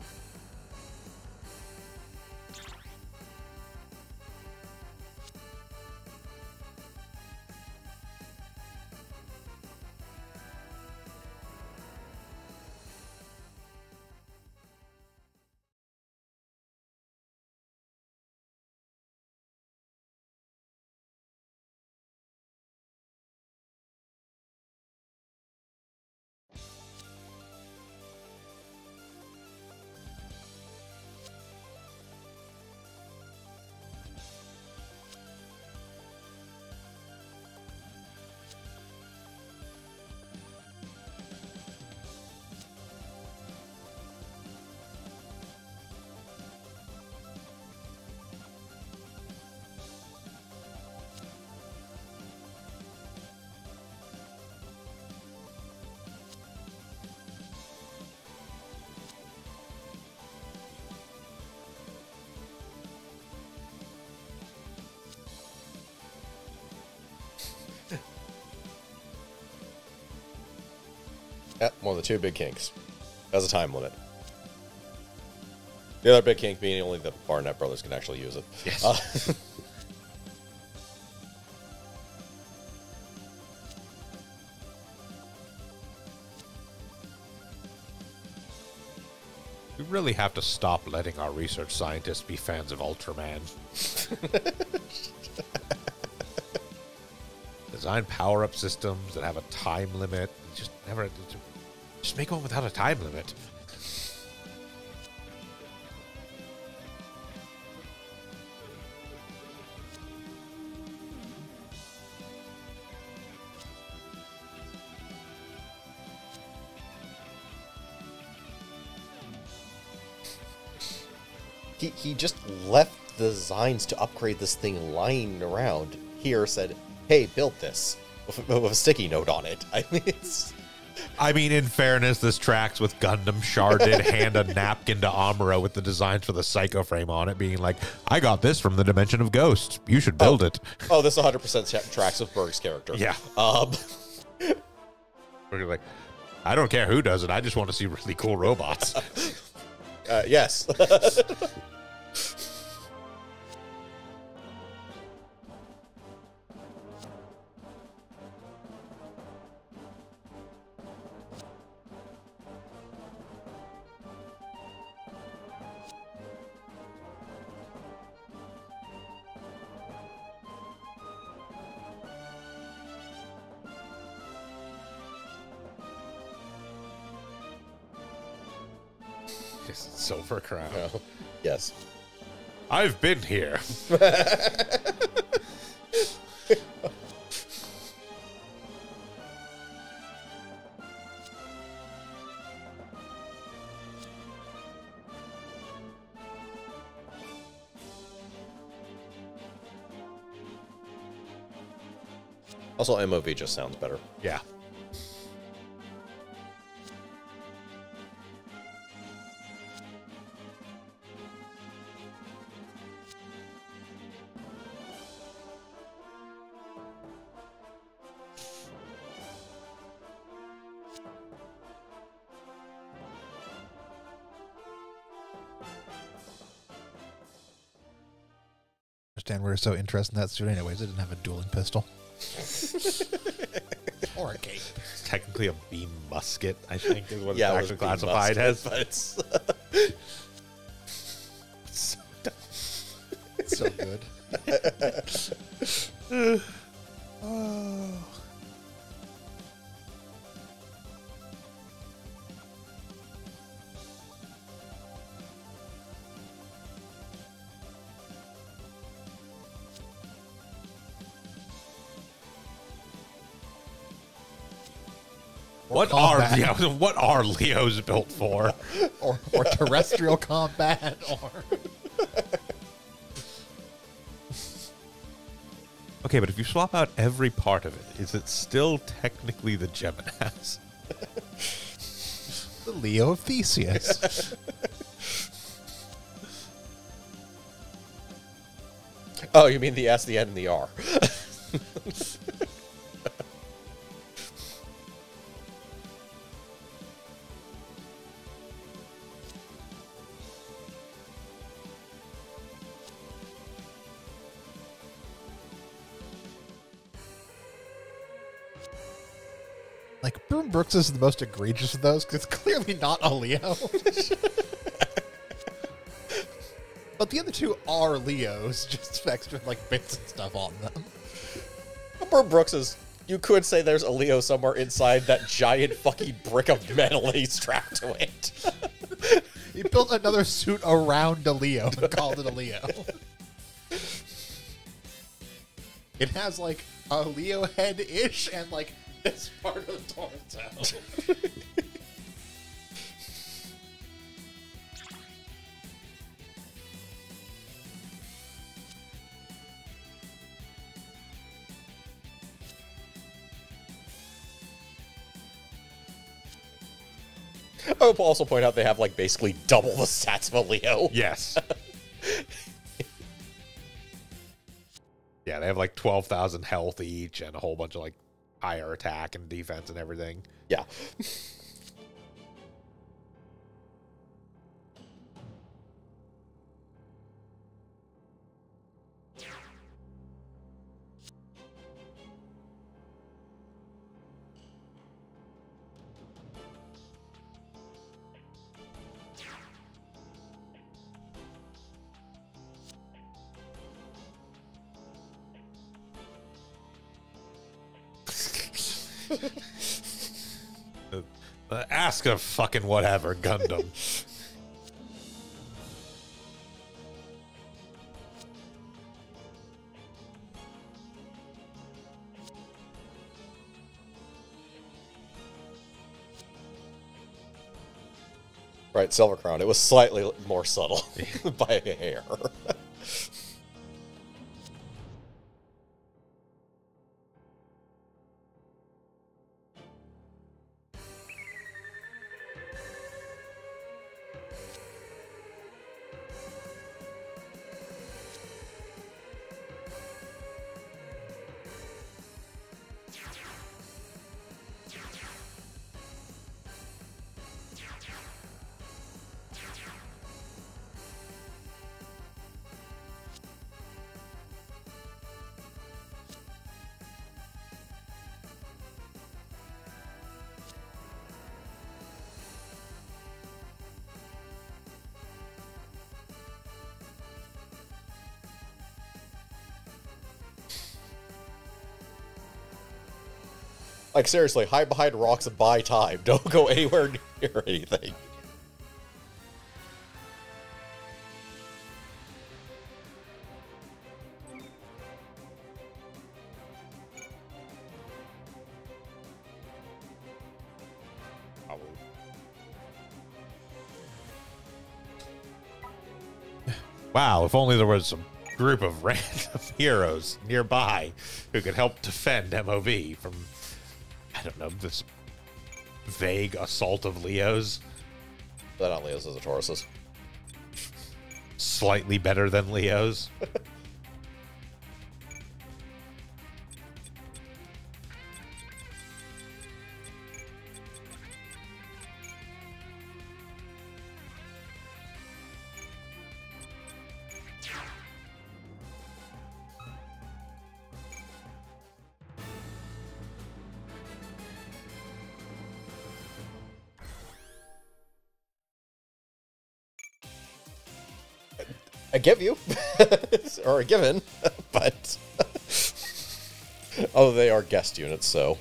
Yep, one of the two big kinks. Has a time limit. The other big kink being only the Barnett brothers can actually use it. Yes. We really have to stop letting our research scientists be fans of Ultraman. Design power-up systems that have a time limit. Just make one without a time limit. He just left the designs to upgrade this thing lying around here, said, hey, build this, with a sticky note on it. I mean, in fairness, this tracks with Gundam. Char did hand a napkin to Amuro with the designs for the Psycho Frame on it, being like, I got this from the Dimension of Ghosts. You should build it. Oh, this 100% tracks with Berg's character. Yeah. We're like, I don't care who does it. I just want to see really cool robots. Yes. Silver Crown. Oh, yes. I've been here. Also, MOV just sounds better. Yeah. Understand we're so interested in that suit anyways. It didn't have a dueling pistol. Or a cape. It's technically a beam musket, I think, is what Yeah, it's actually classified as. But it's So dumb. It's so good. What are Leos built for? or terrestrial combat, or Okay, but if you swap out every part of it, is it still technically the Geminas? the Leo of Theseus. Oh, you mean the S, the N, and the R. Like, Boom Brooks is the most egregious of those, because it's clearly not a Leo. But the other two are Leos, just extra, like, bits and stuff on them. Burn Brooks is, you could say there's a Leo somewhere inside that giant fucking brick of metal he's strapped to it. He built another suit around a Leo and called it a Leo. It has, like, a Leo head-ish and, like, this part of the torso. I would also point out they have, like, basically double the stats of a Leo. Yes. Yeah, they have like 12,000 health each and a whole bunch of like higher attack and defense and everything. Yeah. Ask a fucking whatever, Gundam. Right, Silver Crown. It was slightly more subtle by a hair. Like, seriously, hide behind rocks and buy time. Don't go anywhere near anything. Wow, if only there was some group of random heroes nearby who could help defend MOV from, I don't know, this vague assault of Leos. They're not Leos, those are Tauruses. Slightly better than Leos. I give you, or a given, but oh, they are guest units, so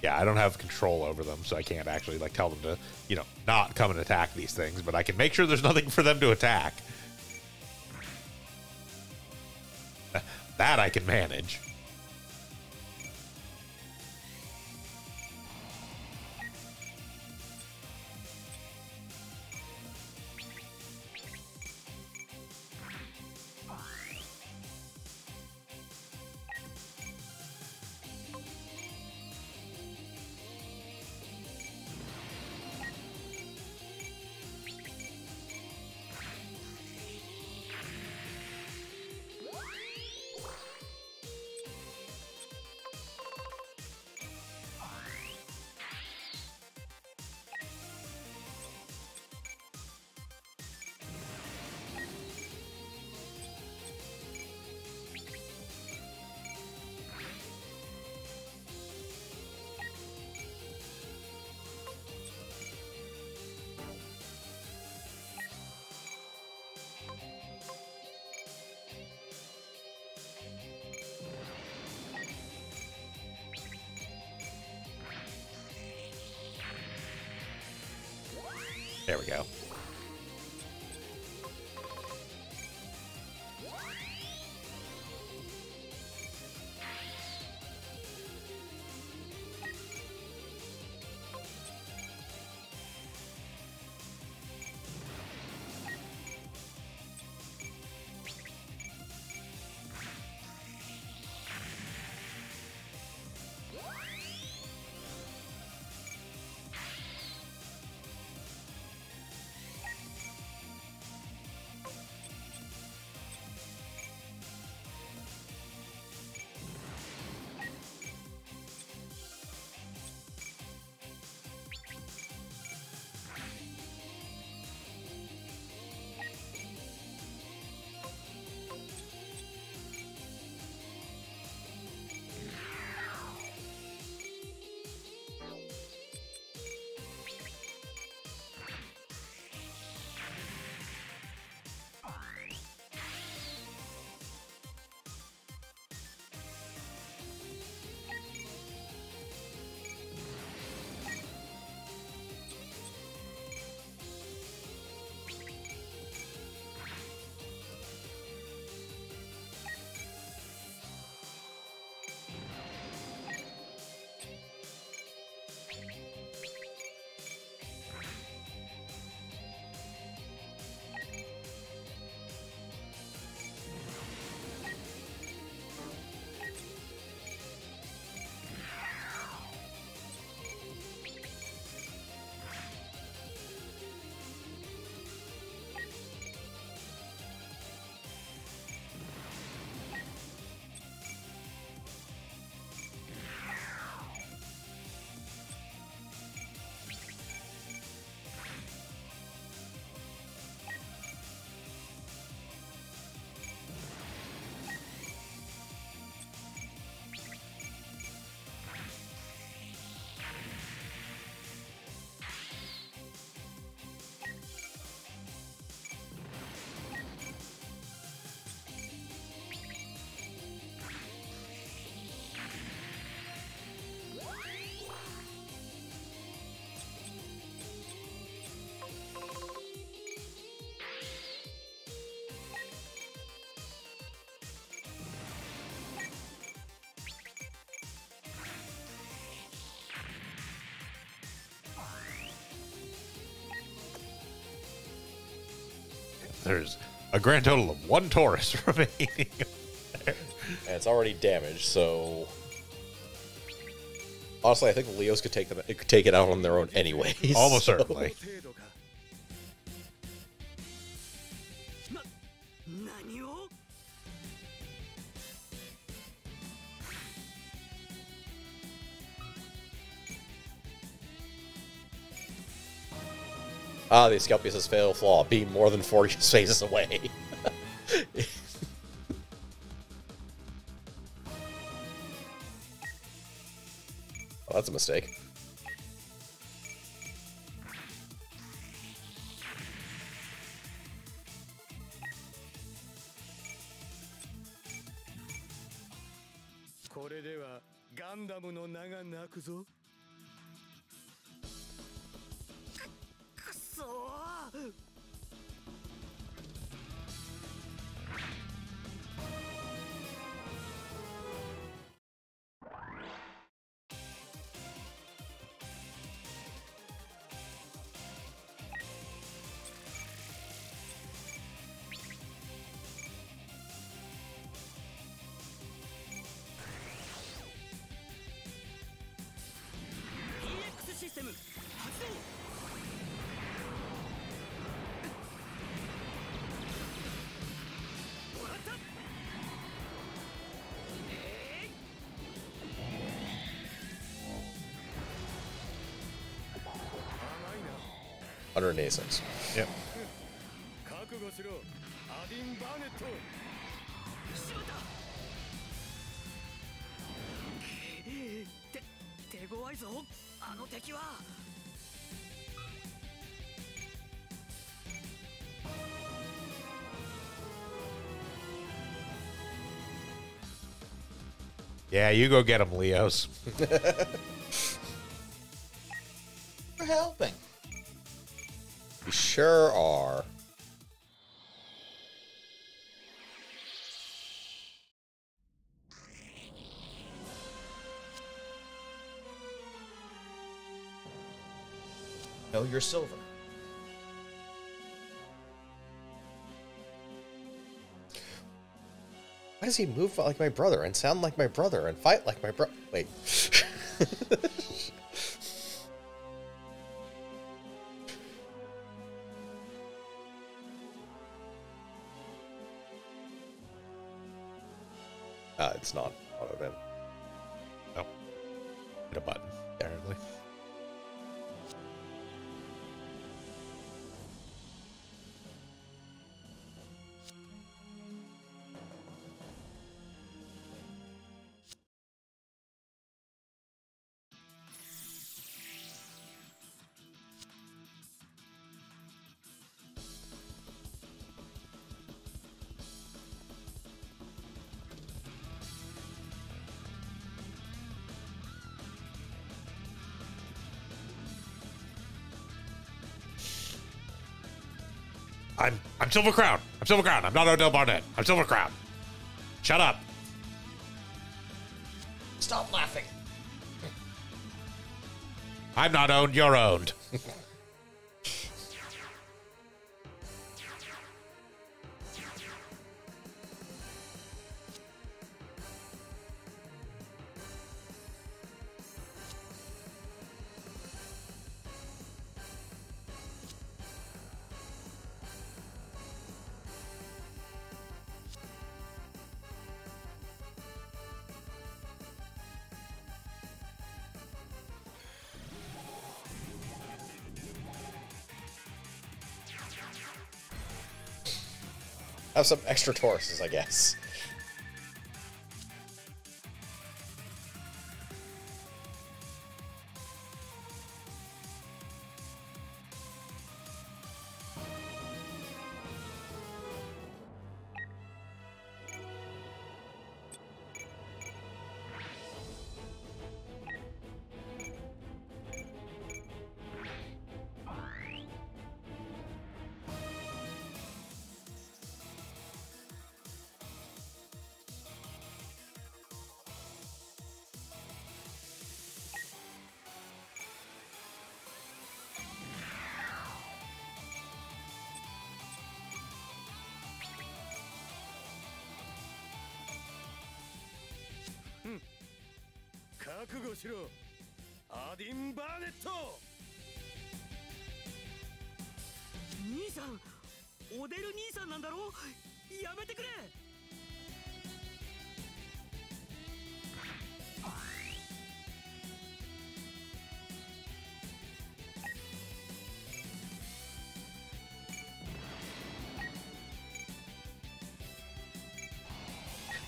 Yeah, I don't have control over them, so I can't actually like tell them to, you know, not come and attack these things, but I can make sure there's nothing for them to attack. That I can manage. There we go. There's a grand total of 1 Taurus remaining. And it's already damaged, so honestly, I think the Leos could take it out on their own anyway. Almost certainly. Ah, the Asclepius' fatal flaw, being more than 40 spaces away. Oh, that's a mistake. Gundam no naga naku zo. Under Nascent. Yep. Yeah, you go get them, Leos. For helping. We sure are. No, you're silver. Why does he move like my brother and sound like my brother and fight like my brother? Wait. It's not auto then. Oh. Hit a button, apparently. I'm Silver Crown. I'm Silver Crown. I'm not Odell Barnett. I'm Silver Crown. Shut up. Stop laughing. I'm not owned. You're owned. Have some extra Tauruses, I guess.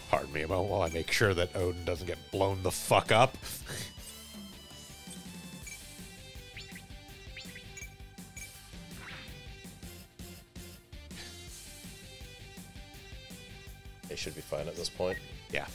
Pardon me a moment while I make sure that Odin doesn't get blown the fuck up. They should be fine at this point. Yeah.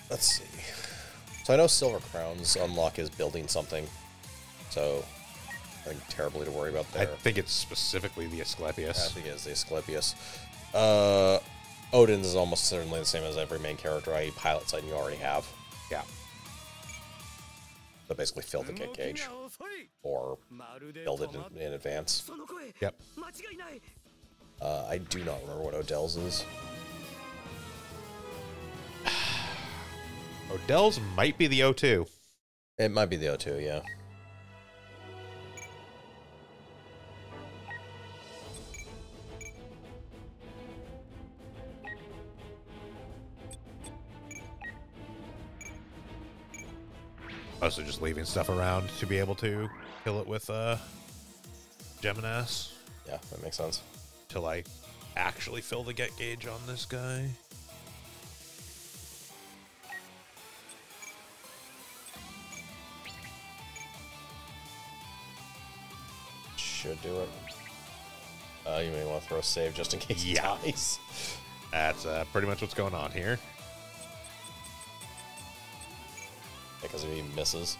Let's see. So I know Silver Crown's unlock is building something. So nothing terribly to worry about there. I think it's specifically the Asclepius. I think it is the Asclepius. Odin's is almost certainly the same as every main character, i.e. pilot side you already have. Yeah. So basically fill the kit gauge. Or build it in advance. Yep. I do not remember what Odell's is. Odell's might be the O2. It might be the O2, yeah. Also just leaving stuff around to be able to kill it with Geminas. Yeah, that makes sense. Till I actually fill the get gauge on this guy. Should do it. You may want to throw a save just in case he Yeah. dies. That's pretty much what's going on here. Because if he misses.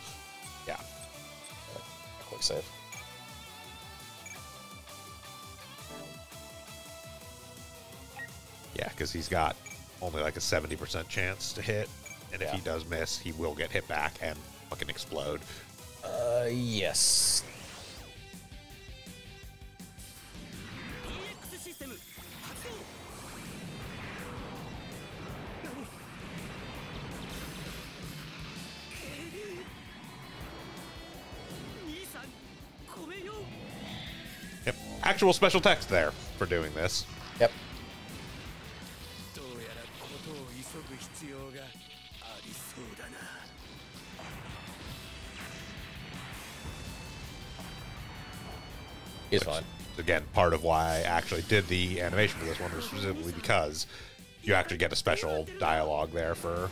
Yeah. Quick save. Yeah, because he's got only like a 70% chance to hit. And if he does miss, he will get hit back and fucking explode. Yes. Yep. Actual special text there for doing this. Yep. He's fine. Again, part of why I actually did the animation for this one was specifically because you actually get a special dialogue there for...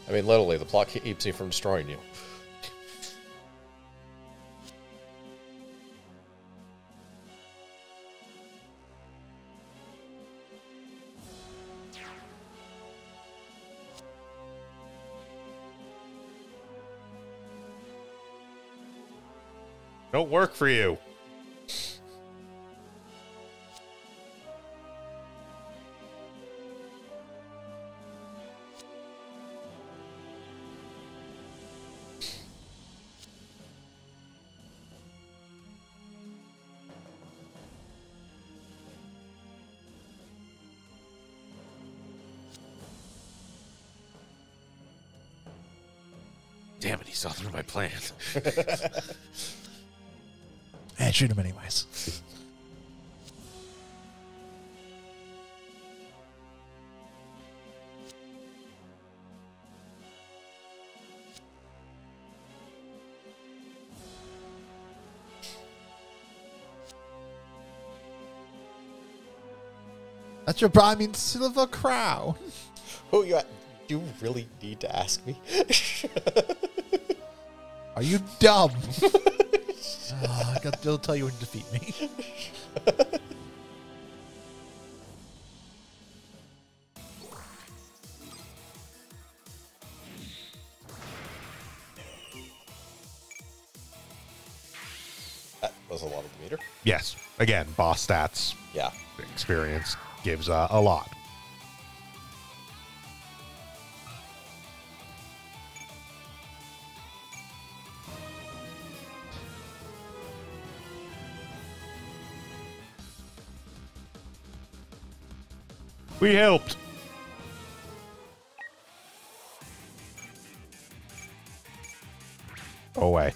I mean, literally, the plot keeps you from destroying you. Don't work for you. Damn it, he saw through my plan. And shoot him anyways. That's your I mean Silver Crown. Oh, you really need to ask me? Are you dumb? They'll tell you when to defeat me. That was a lot of the meter. Yes. Again, boss stats. Yeah. Experience gives a lot. We helped. Go away.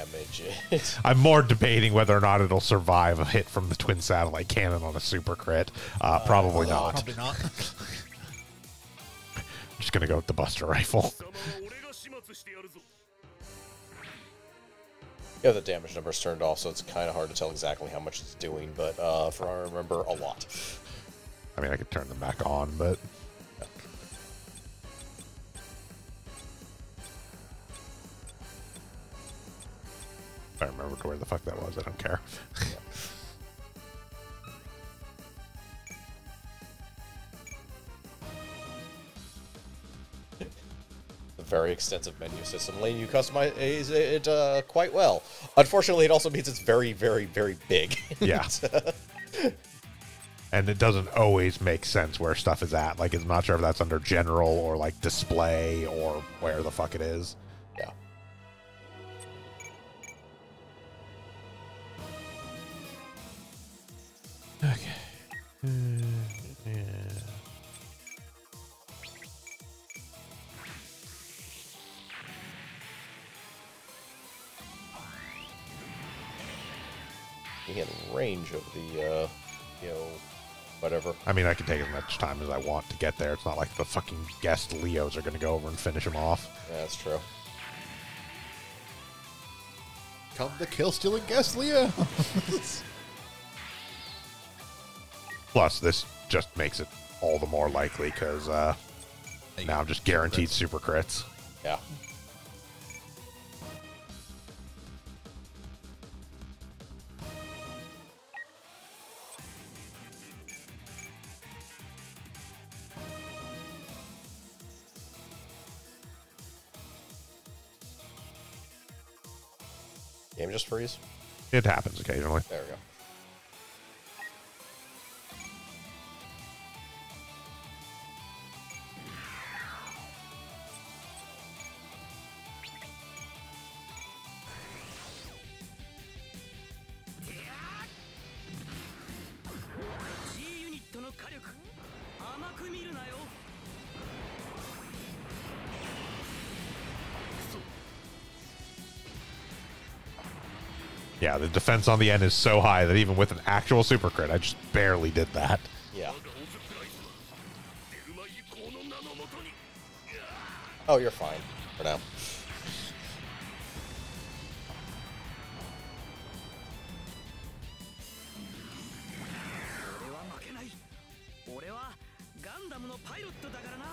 damage I'm more debating whether or not it'll survive a hit from the twin satellite cannon on a super crit. Probably not. Probably not. I'm just gonna go with the Buster Rifle. 貴様は俺が始末してやるぞ Yeah, the damage number's turned off, so it's kind of hard to tell exactly how much it's doing, but from what I remember, a lot. I mean, I could turn them back on, but... If I remember where the fuck that was, I don't care. Very extensive menu system. Letting you customize it quite well. Unfortunately, it also means it's very, very, very big. Yeah. And it doesn't always make sense where stuff is at. Like, I'm not sure if that's under general or, like, display or where the fuck it is. Yeah. Okay. Yeah. You get range of the, whatever. I mean, I can take as much time as I want to get there. It's not like the fucking guest Leos are going to go over and finish him off. Yeah, that's true. Come the kill stealing guest, Leo. Plus, this just makes it all the more likely because now I'm just guaranteed super crits. Yeah. Game just freeze? It happens occasionally. There we go. G ユニットの火力甘く見るなよ Yeah, the defense on the end is so high that even with an actual super crit, I just barely did that. Yeah. デルマ以降の名のもとに Oh, you're fine for now. 俺は負けない俺はガンダムのパイロットだからな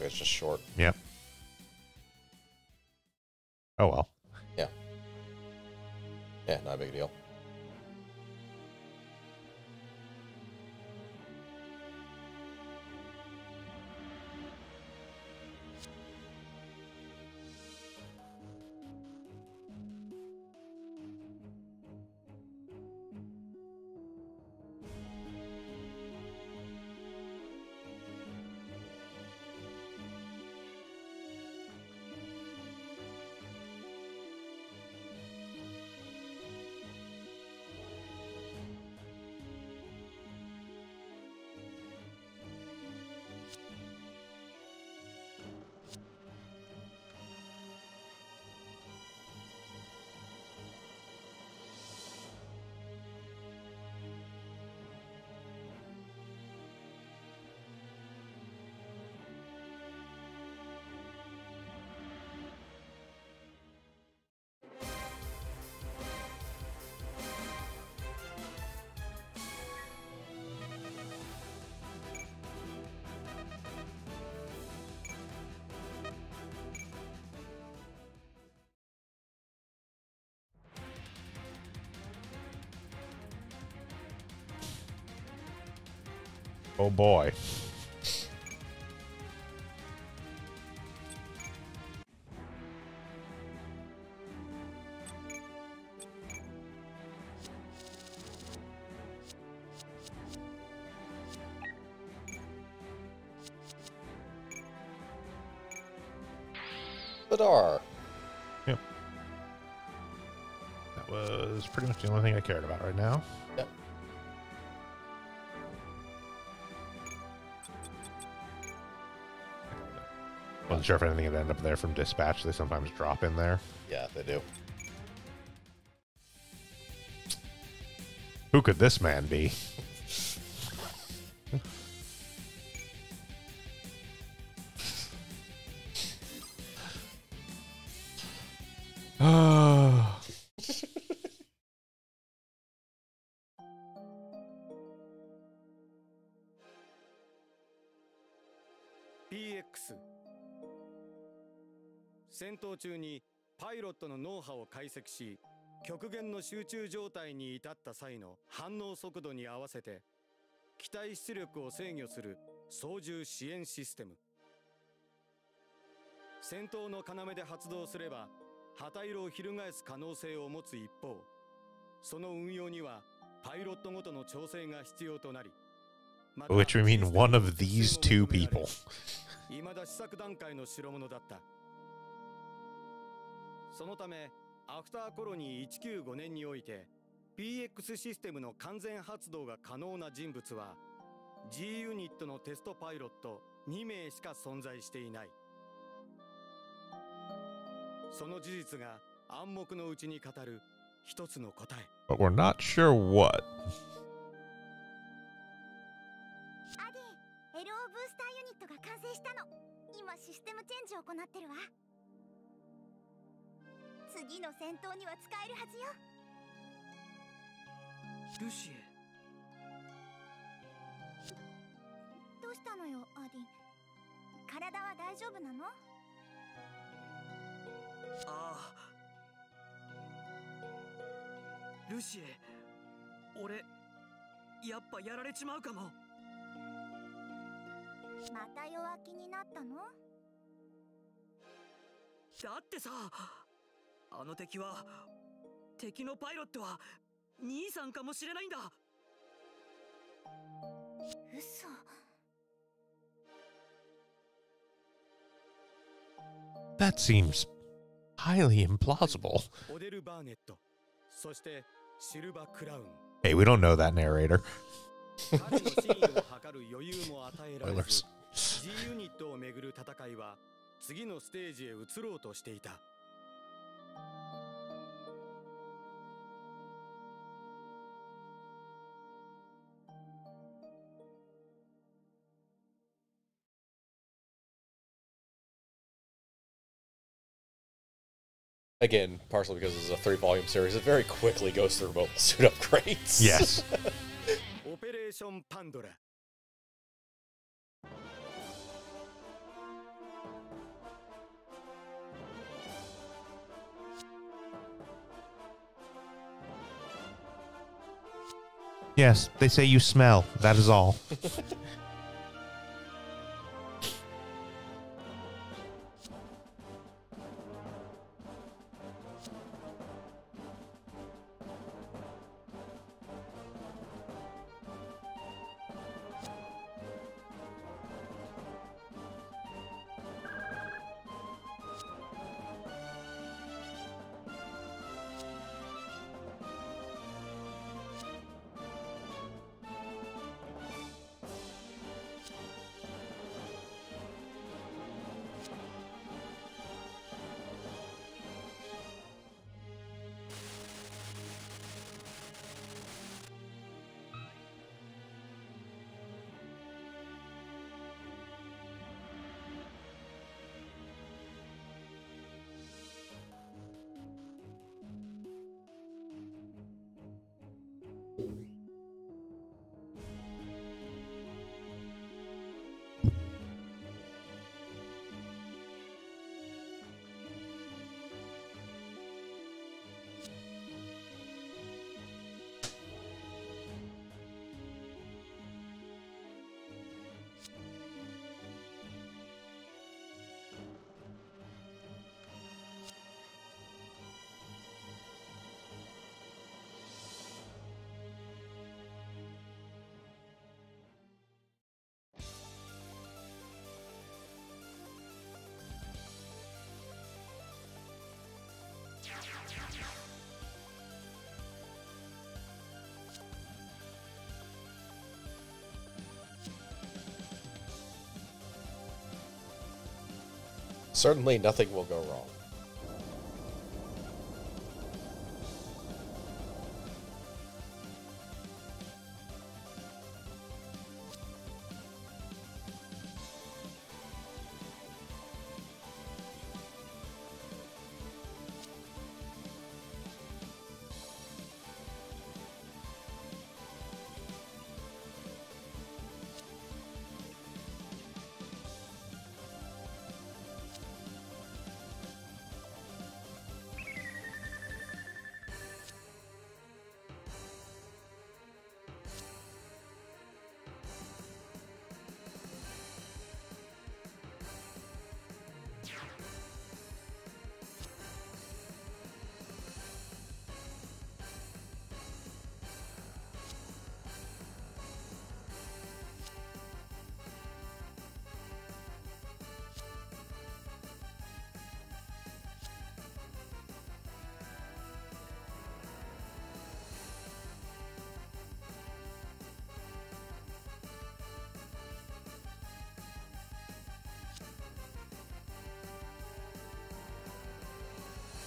It's just short. Yep. Oh well. Yeah. Yeah, not a big deal. Oh boy. Badar. was pretty much the only thing I cared about right now. Yep. Wasn't sure if anything would end up there from dispatch. They sometimes drop in there. Yeah, they do. Who could this man be? Oh. PX 戦闘中にパイロットの脳波を解析し、極限の集中状態に至った際の反応速度に合わせて機体出力を制御する操縦支援システム。戦闘の要で発動すれば旗色を翻す可能性を持つ一方、その運用にはパイロットごとの調整が必要となり、 Which we mean one of these two people. 未だ試作段階の代物だった。そのためアフターコロニー195年において PX システムの完全発動が可能な人物は G ユニットのテストパイロット2名しか存在していない。その事実が暗黙のうちに語る一つの答え。 But we're not sure what. アディ、LO ブースターユニットが完成したの。今システムチェンジを行ってるわ。次の戦闘には使えるはずよ。ルシエ、どうしたのよ、アディ。体は大丈夫なの？ああ、ルシエ、俺やっぱやられちまうかも。また弱気になったの？だってさ、あの敵のパイロットは兄さんかもしれないんだ。嘘。That seems highly implausible. オデル・バーネット、そしてシルバ・クラウン。 Hey, we don't know that narrator. 彼の真意を図る余裕も与えられず、 Spoilers. G ユニットをめぐる戦いは次のステージへ移ろうとしていた。Again, partially because this is a 3-volume series, it very quickly goes through mobile suit upgrades. Yes. オペレーションパンドラ。 Yes, they say you smell. That is all. Certainly nothing will go wrong.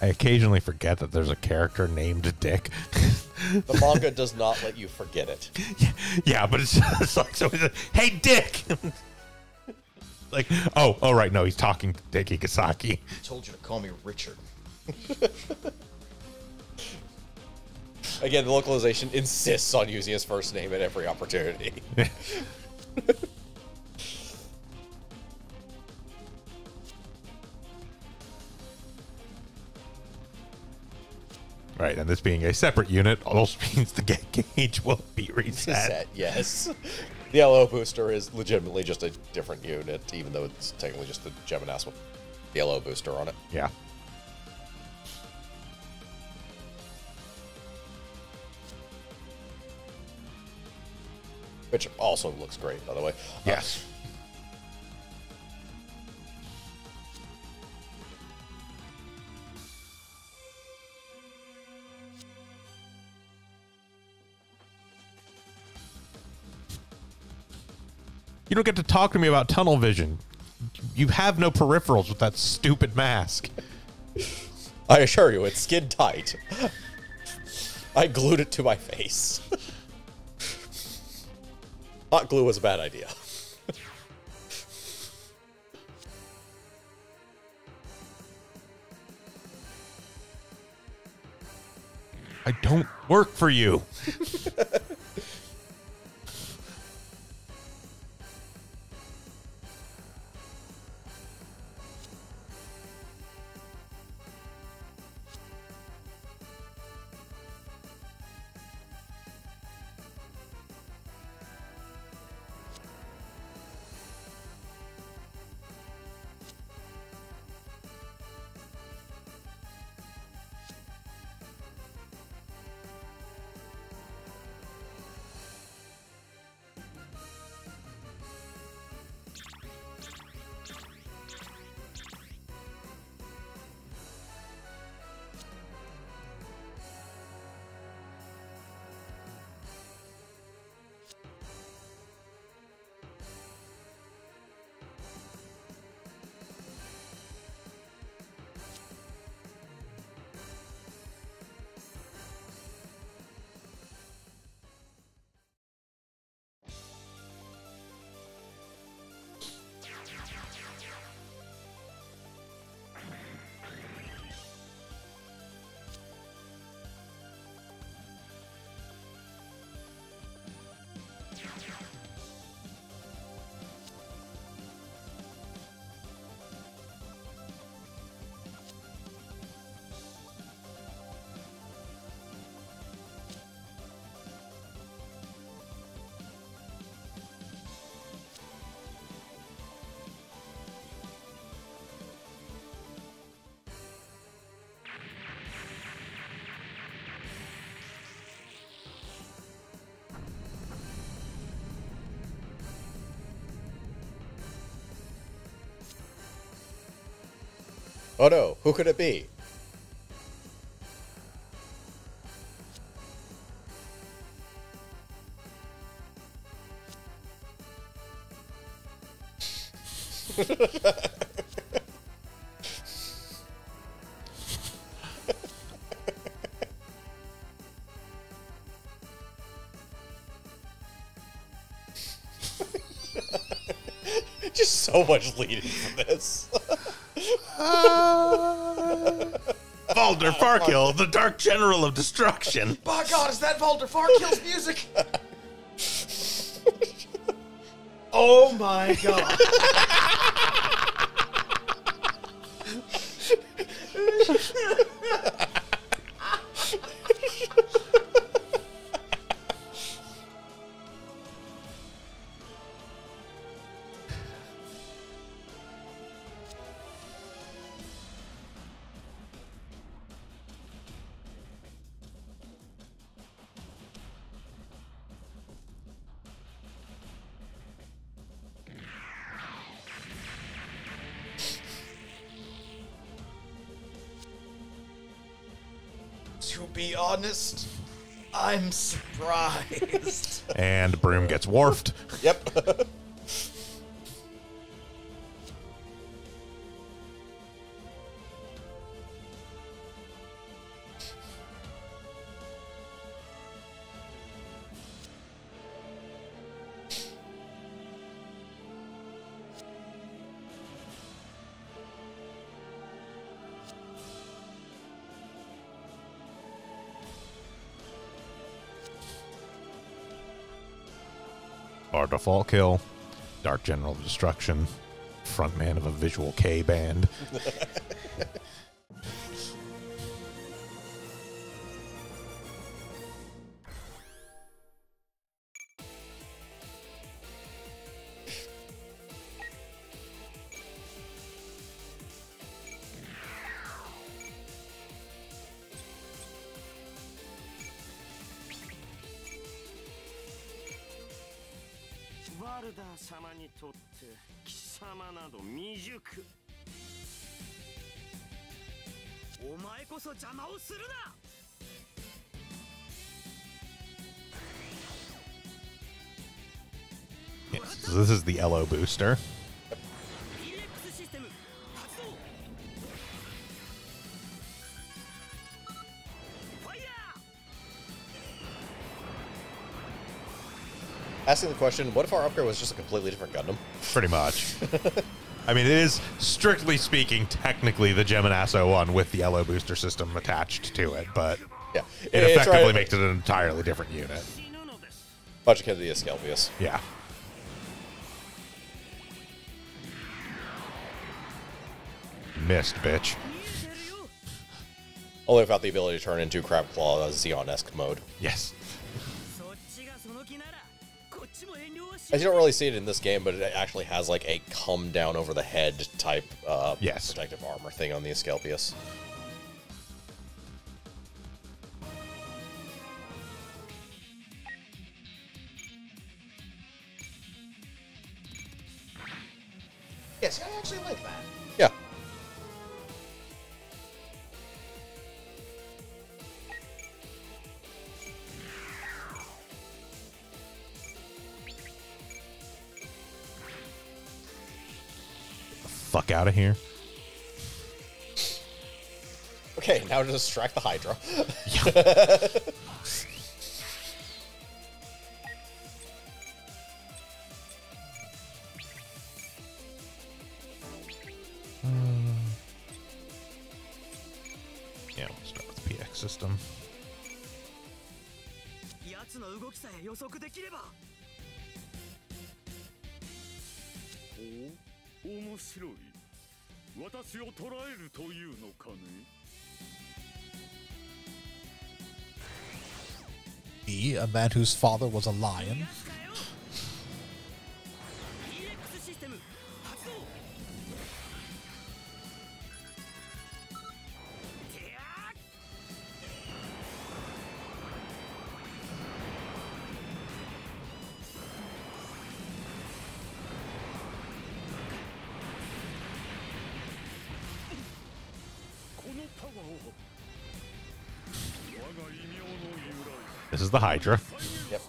I occasionally forget that there's a character named Dick. The manga does not let you forget it. Yeah, but it's just like, so he's like, hey, Dick! Like, oh, right, no, he's talking to Dick Ikasaki. I told you to call me Richard. Again, the localization insists on using his first name at every opportunity. Right, and this being a separate unit also means the gauge will be reset. Yes. The LO booster is legitimately just a different unit, even though it's technically just the Geminas with the LO booster on it. Yeah. Which also looks great, by the way. Yes. You don't get to talk to me about tunnel vision. You have no peripherals with that stupid mask. I assure you, it's skin tight. I glued it to my face. Hot glue was a bad idea. I don't work for you. Oh no, who could it be? Just so much leading for this. Valder Farkill, the Dark General of Destruction. By God, is that Valder Farkill's music? Oh my God. To be honest, I'm surprised. And Broom gets wharfed. Yep. Our default kill, Dark General of Destruction, frontman of a Visual K band. Yes, so this is the Elo booster. Asking the question, what if our upgrade was just a completely different Gundam? Pretty much. I mean, it is, strictly speaking, technically the Geminasso one with the Elo booster system attached to it, but Yeah. it effectively makes it an entirely different unit. Much akin to the Asclepius. Yeah. Missed, bitch. Only without the ability to turn into Crab Claw Xeon-esque mode. Yes. As you don't really see it in this game, but it actually has like a come down over the head type Yes. protective armor thing on the Asclepius. Yes, I actually like that. Yeah. Fuck out of here. Okay, now to distract the Hydra. Yeah, we'll start with the PX system. 奴の動きさえ予測できれば。お、面白い。私を捕らえるというのかね。Me, a man whose father was a lion. This is the Hydra. Yep.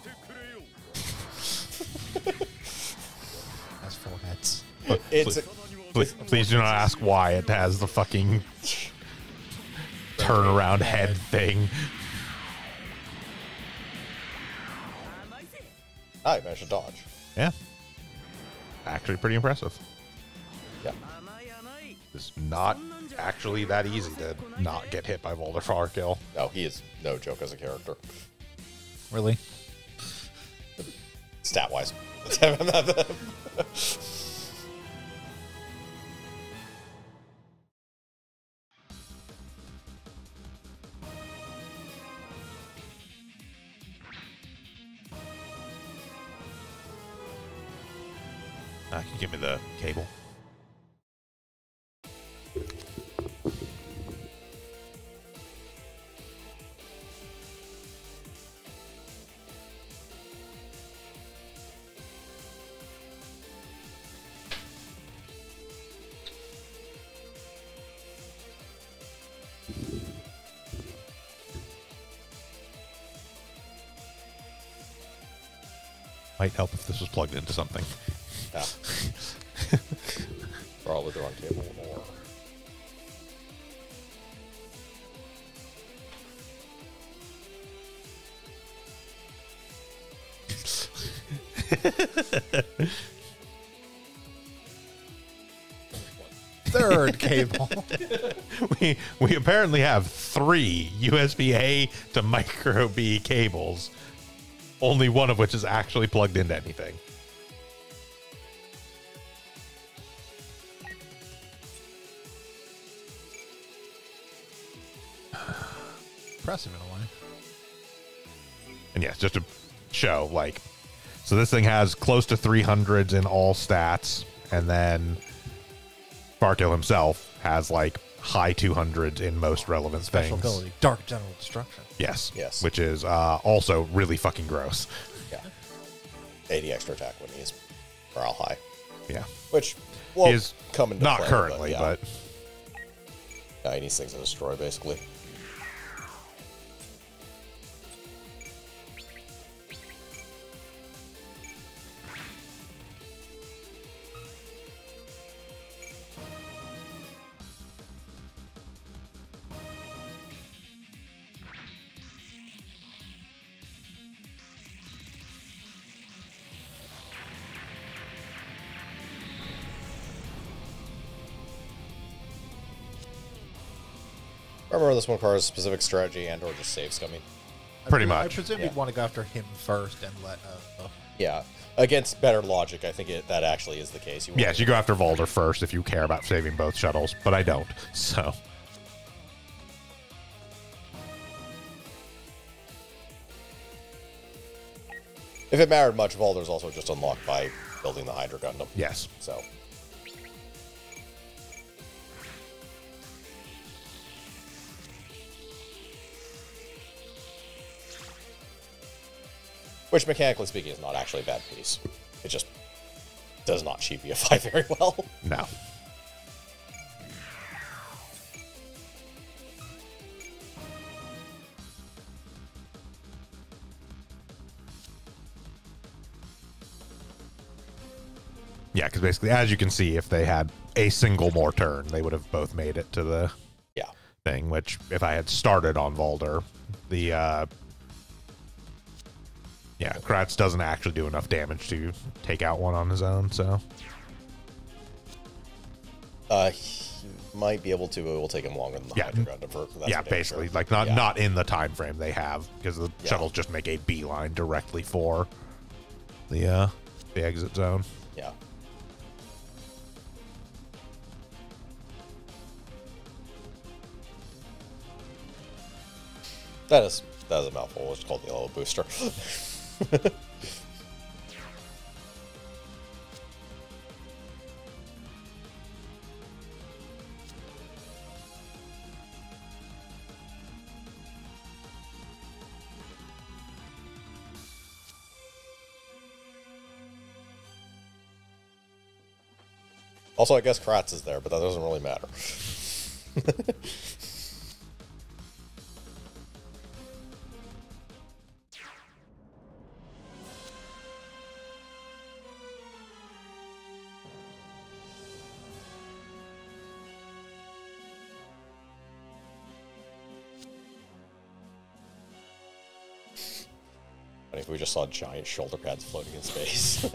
Has 4 heads. It's Please do not ask why it has the fucking turnaround head thing. I managed to dodge. Yeah. actually pretty impressive. Yeah. It's not actually that easy to not get hit by Volder Farkill. No, he is no joke as a character. Really? Stat-wise. Can you give me the cable? Might help if this was plugged into something. Yeah. Probably the wrong cable or... Third cable. we apparently have 3 USB-A to micro B cables, only one of which is actually plugged into anything. Impressive in a way. And yes, just to show, like, so this thing has close to 300s in all stats, and then Farkill himself has like high 200s in most relevant Special things. ability, Dark General Destruction. Yes. Yes. Which is also really fucking gross. Yeah. 80 extra attack when he's morale high. Yeah. Which will Is come into not play, currently, yeah. but Yeah, he needs things to destroy, basically. Remember this one requires specific strategy and or just save scumming. pretty I much. presume Yeah. you'd want to go after him first and let... Yeah. Against better logic, I think that actually is the case. Yes, you go after Volder first if you care about saving both shuttles, but I don't. So If it mattered much, Volder's also just unlocked by building the Hydra Gundam. yes. So. Which, mechanically speaking, is not actually a bad piece. It just does not GPFI very well. No. Yeah, because basically, as you can see, if they had a single more turn, they would have both made it to the Yeah. thing, which if I had started on Volder, the yeah, Kratz doesn't actually do enough damage to take out one on his own, so He might be able to, but it will take him longer than the Yeah. Hydra Gundam for that's yeah, for damn basically, sure. like not Yeah. not in the time frame they have, because the Yeah. shuttles just make a beeline directly for the exit zone. Yeah. That is a mouthful. It's called the yellow booster. Also, I guess Kratz is there, but that doesn't really matter. If we just saw giant shoulder pads floating in space.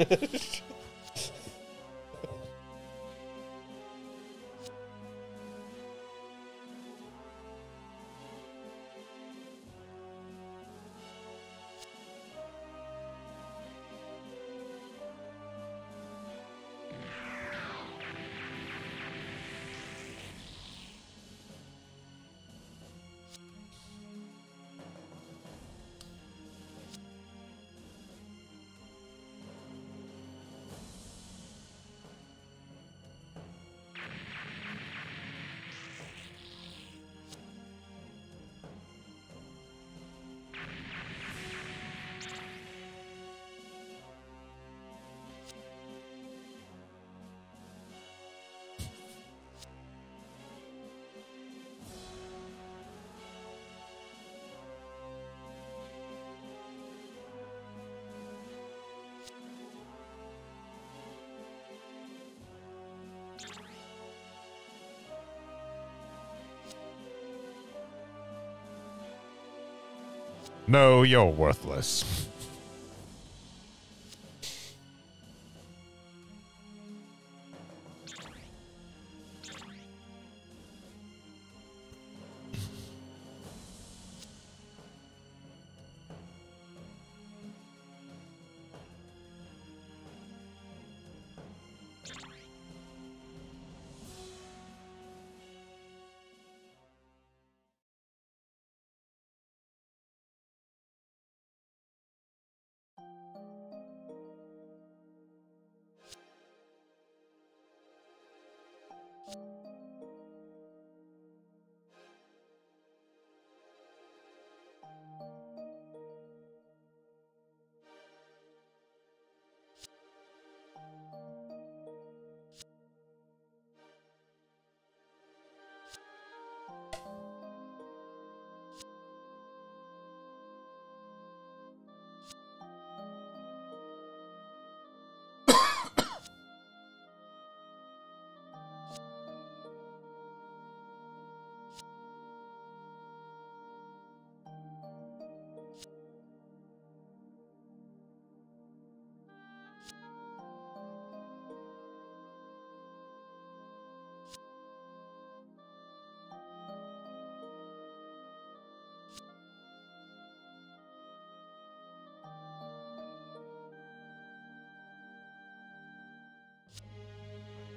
No, you're worthless.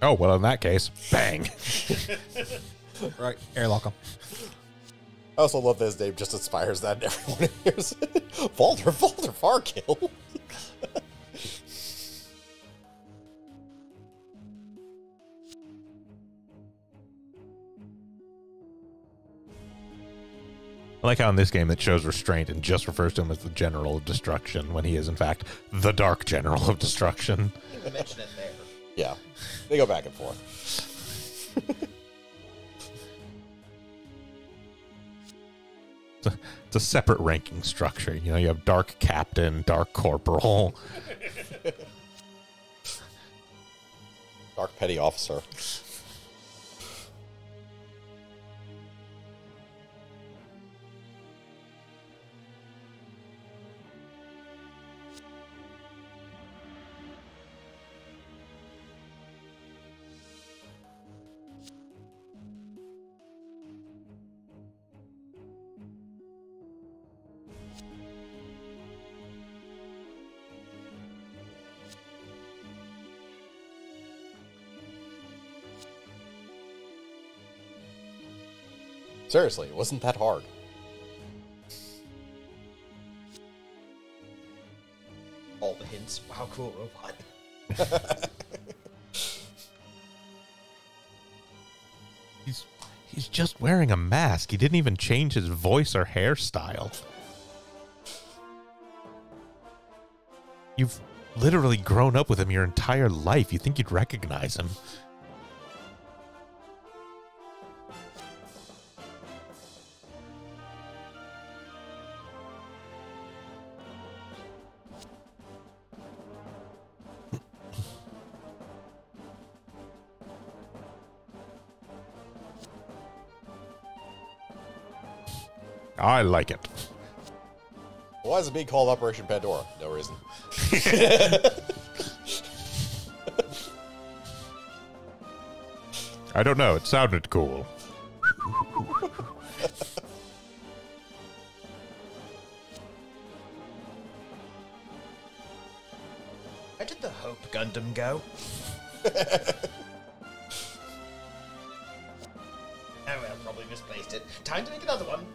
Oh, well, in that case, bang. Right, airlock him. I also love that his name just inspires that in everyone hears it. Valder Farkill. I like how in this game it shows restraint and just refers to him as the General of Destruction when he is, in fact, the Dark General of Destruction. You mention it there. Yeah, they go back and forth. It's a separate ranking structure. You know, you have Dark Captain, Dark Corporal. Dark Petty Officer. Seriously, it wasn't that hard. All the hints. Wow, cool robot. He's just wearing a mask. He didn't even change his voice or hairstyle. You've literally grown up with him your entire life. You think you'd recognize him. I like it. Why is it being called Operation Pandora? No reason. I don't know. It sounded cool. Where did the Hope Gundam go? Oh well, probably misplaced it. Time to make another one.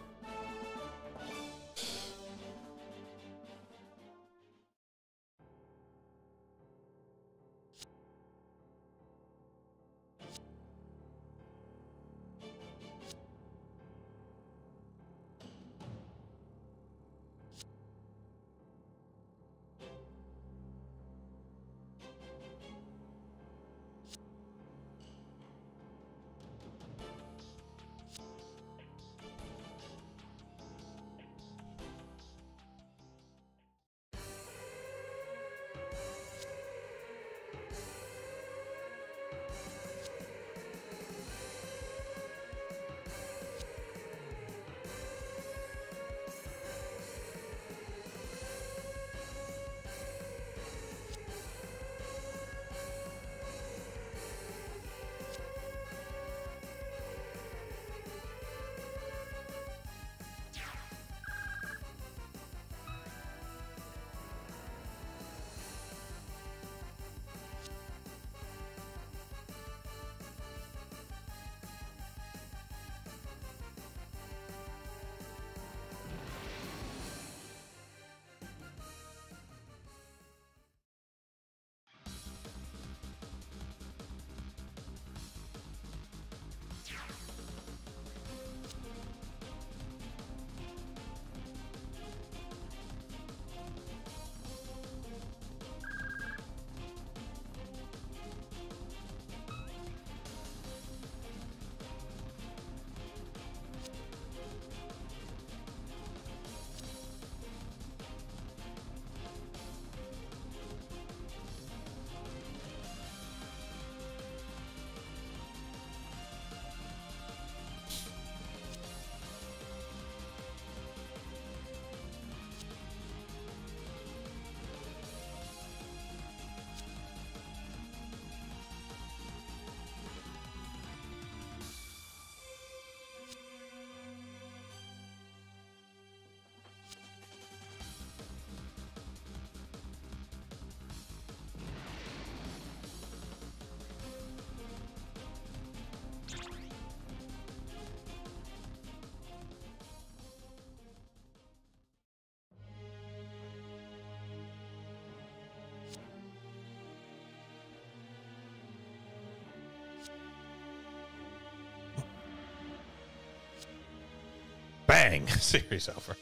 bang, series over.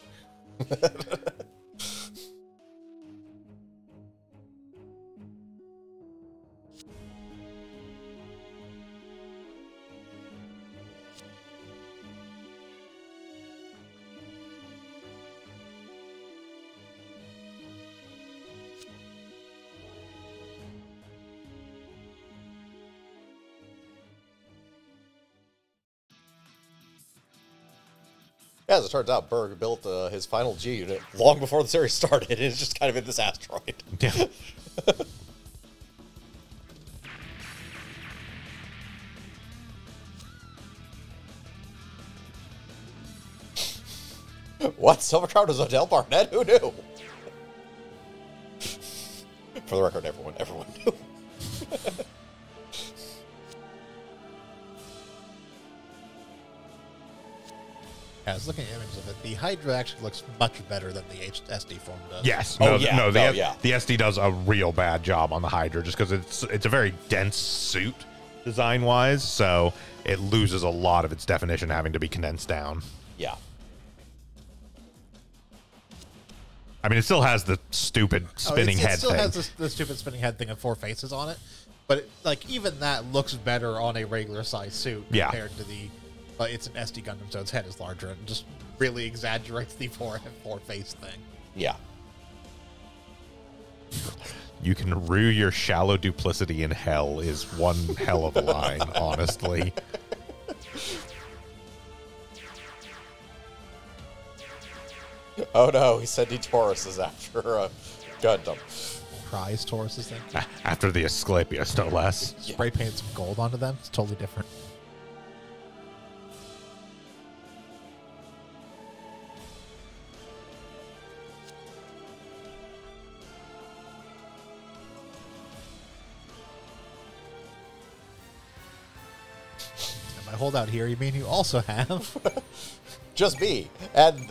As it turns out, Berg built his final G unit long before the series started, and it's just kind of in this asteroid. Yeah. What? Silvercrown is Odell Barnett? Who knew? For the record, everyone knew. Yeah, I was looking at images of it. The Hydra actually looks much better than the SD form does. Yes. Oh, No, yeah. no, Oh, yeah. the SD does a real bad job on the Hydra just because it's a very dense suit design-wise, so it loses a lot of its definition having to be condensed down. Yeah. I mean, it still has the stupid spinning head It still thing. has the stupid spinning head thing and 4 faces on it, but like even that looks better on a regular size suit Yeah. compared to the. It's an SD Gundam, so its head is larger and just really exaggerates the four face thing. Yeah. You can rue your shallow duplicity in hell is one hell of a line, honestly. Oh no, he said he Tauruses after Gundam. Prize Taurus's thing. After the Asclepius, no less. Spray painted some gold onto them. It's totally different. And by hold out here, you mean you also have Just me and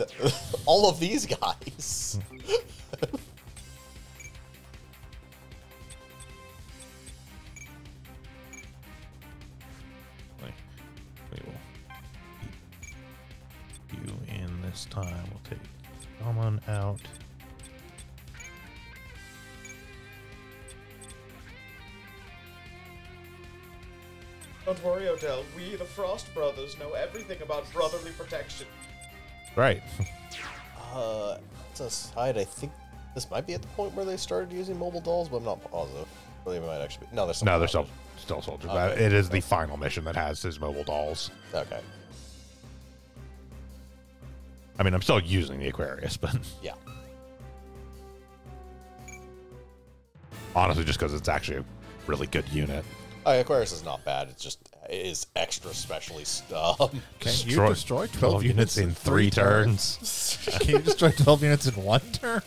all of these guys. We will keep you in this time. We'll take Salmon out. Don't worry, Odell. We, the Frost Brothers, know everything about brotherly protection. Right. To the side, I think this might be at the point where they started using mobile dolls, but I'm not positive. Or they might actually be. No, there's some. No, they're still soldiers. Okay. It is the final mission that has his mobile dolls. Okay. I mean, I'm still using the Aquarius, but Yeah. honestly, just because it's actually a really good unit. Aquarius is not bad. It is extra specially Can you destroy 12 units in 3 turns. Can you destroy 12 units in 1 turn?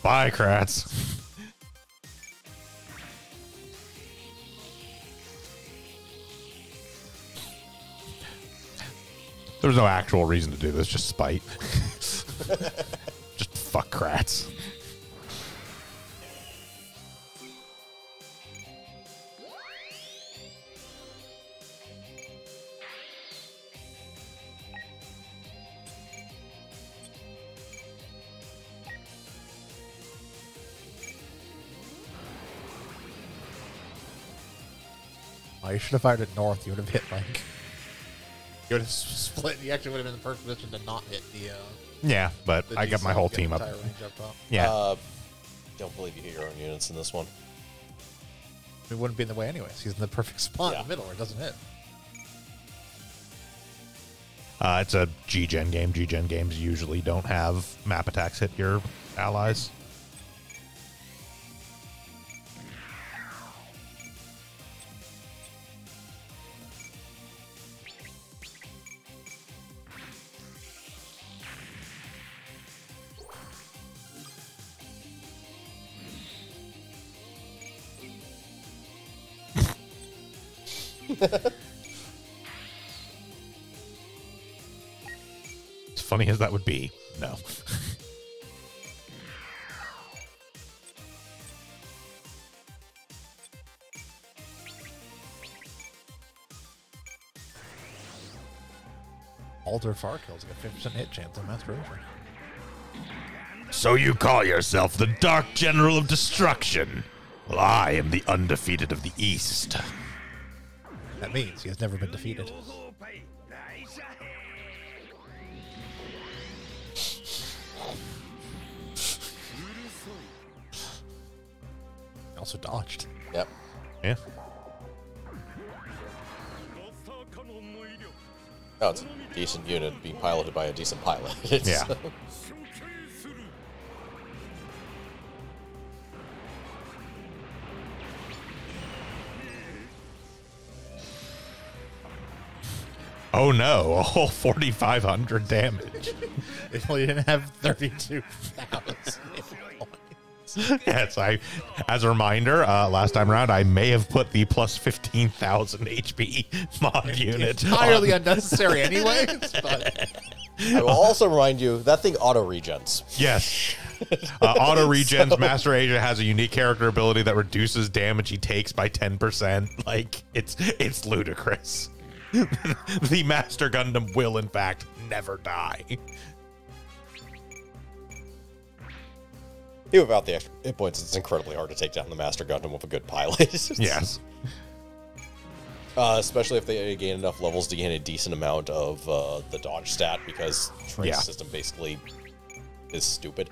Bye, Kratz. There's no actual reason to do this, just spite. Just fuck Kratz. Oh, you should have fired it north. You would have hit like. You would have split. You actually would have been in the perfect position to not hit the. Yeah, but the I got my DC, whole get team the up. entire range up top. Yeah. Don't believe you hit your own units in this one. It wouldn't be in the way anyways. He's in the perfect spot in the middle where it doesn't hit. It's a G-Gen game. G-Gen games usually don't have map attacks hit your allies. As funny as that would be, no. Alter Farkill's got a 50% hit chance on Master Ranger. So you call yourself the Dark General of Destruction? Well, I am the undefeated of the East. That means he has never been defeated. He also dodged. Yep. Yeah. Oh, it's a decent unit being piloted by a decent pilot. It's, Yeah. Oh no, a whole 4,500 damage. If only didn't have 32,000. Yes, as a reminder, last time around, I may have put the plus 15,000 HP mod unit. Entirely unnecessary anyways, but... I will also remind you, that thing auto-regens. Yes. Auto regens. Master Asia has a unique character ability that reduces damage he takes by 10%. Like, it's ludicrous. The Master Gundam will, in fact, never die. Even without the extra hit points, it's incredibly hard to take down the Master Gundam with a good pilot. Yes. Especially if they gain enough levels to gain a decent amount of the dodge stat, because trace system basically is stupid.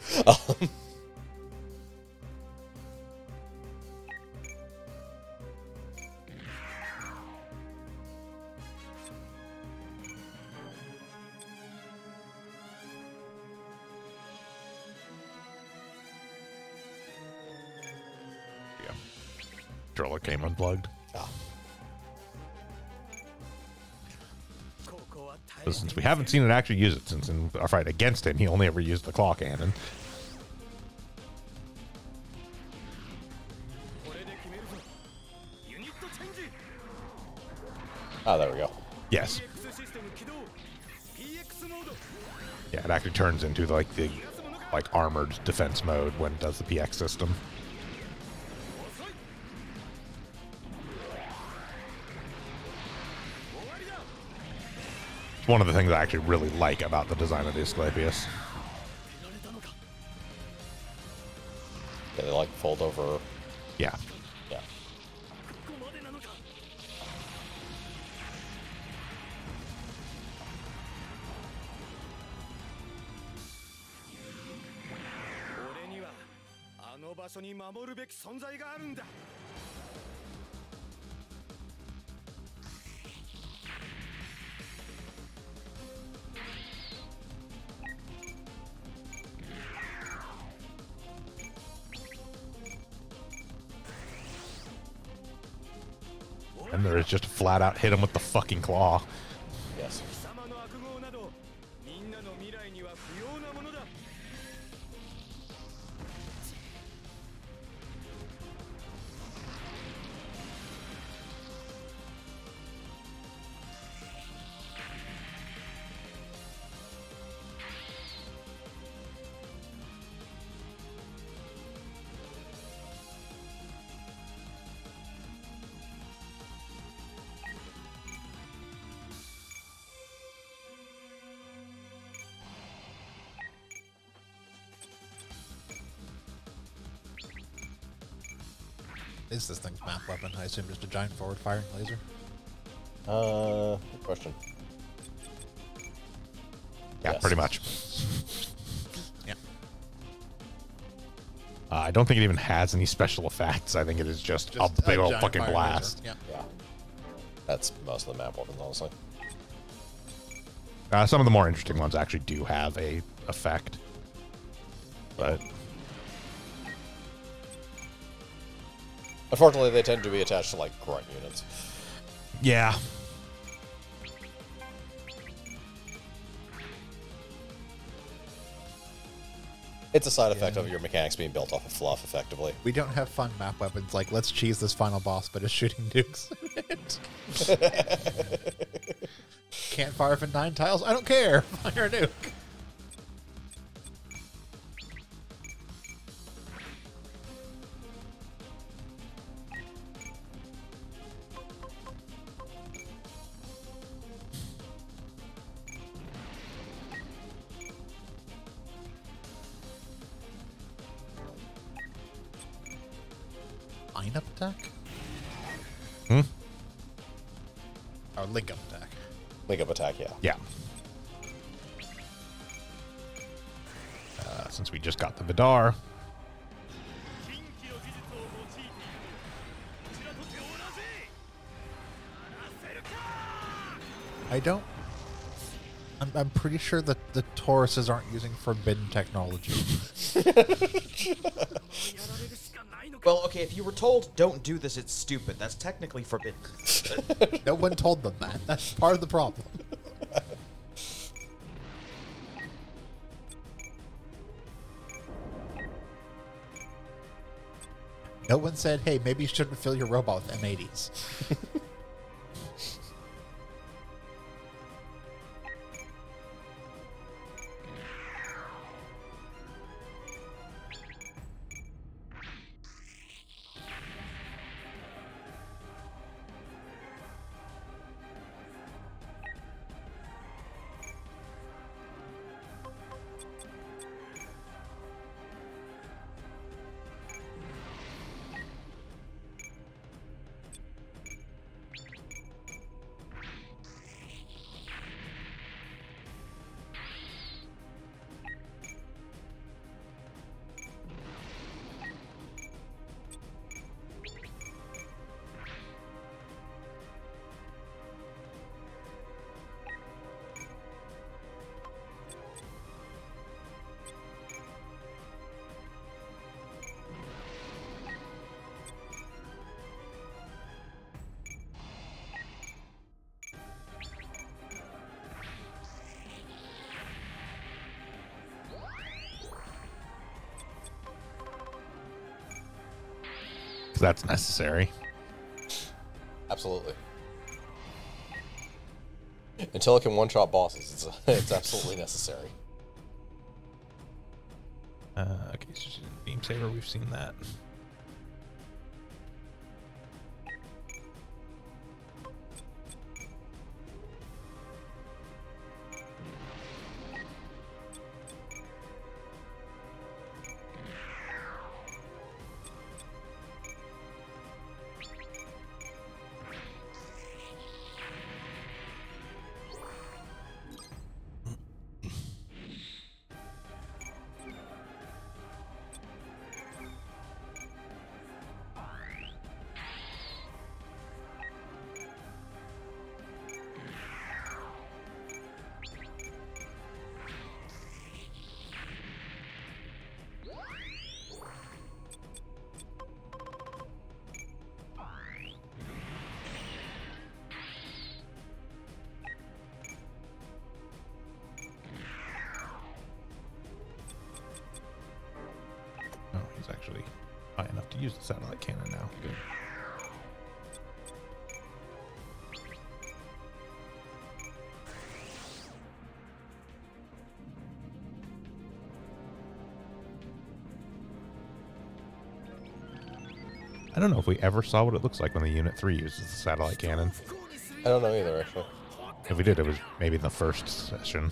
Controller came unplugged. So since we haven't seen it actually use it, since in our fight against him, he only ever used the claw cannon. Ah, there we go. Yes. Yeah, it actually turns into the armored defense mode when it does the PX system. It's one of the things I actually really like about the design of the Asclepius. Yeah, they like fold over. Yeah. Yeah. And there is just a flat out hit him with the fucking claw. Yes. Is this thing's map weapon? I assume just a giant forward firing laser. Good question. Yeah, Yes. pretty much. Yeah. I don't think it even has any special effects. I think it is just a big old fucking fire blast. laser. Yeah. That's most of the map weapons, honestly. Some of the more interesting ones actually do have a effect. But unfortunately, they tend to be attached to, like, grunt units. yeah. It's a side effect of your mechanics being built off of fluff, effectively. We don't have fun map weapons like let's cheese this final boss, but it's shooting nukes. Can't fire from 9 tiles? I don't care. Fire a nuke. Line up attack? Hmm? Or link up attack. Link up attack, yeah. Yeah. Since we just got the Vidar. I don't. I'm pretty sure that the Tauruses aren't using forbidden technology. Well, okay, if you were told don't do this, it's stupid. That's technically forbidden. No one told them that. That's part of the problem. No one said, hey, maybe you shouldn't fill your robot with M80s. That's necessary. Absolutely. Until it can one-shot bosses, it's absolutely necessary. Okay, so Beam Saber, we've seen that. Oh, he's actually high enough to use the satellite cannon now. Good. I don't know if we ever saw what it looks like when the Unit 3 uses the satellite cannon. I don't know either, actually. If we did, it was maybe in the first session.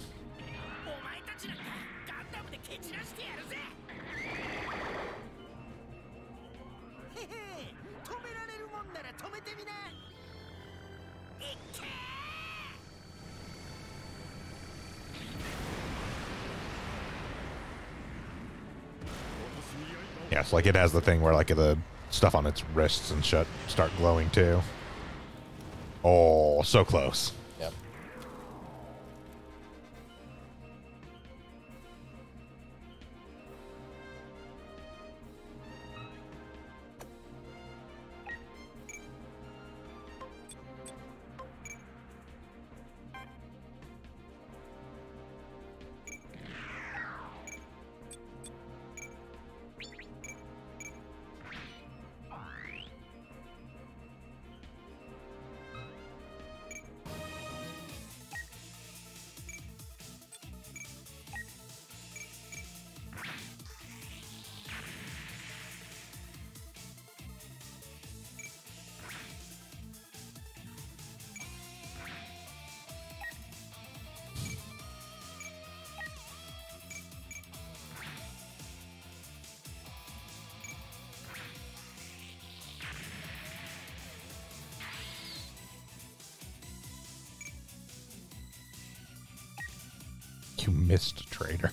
Yes, like it has the thing where like the stuff on its wrists and shit start glowing too. Oh, so close. Yep. You missed, traitor.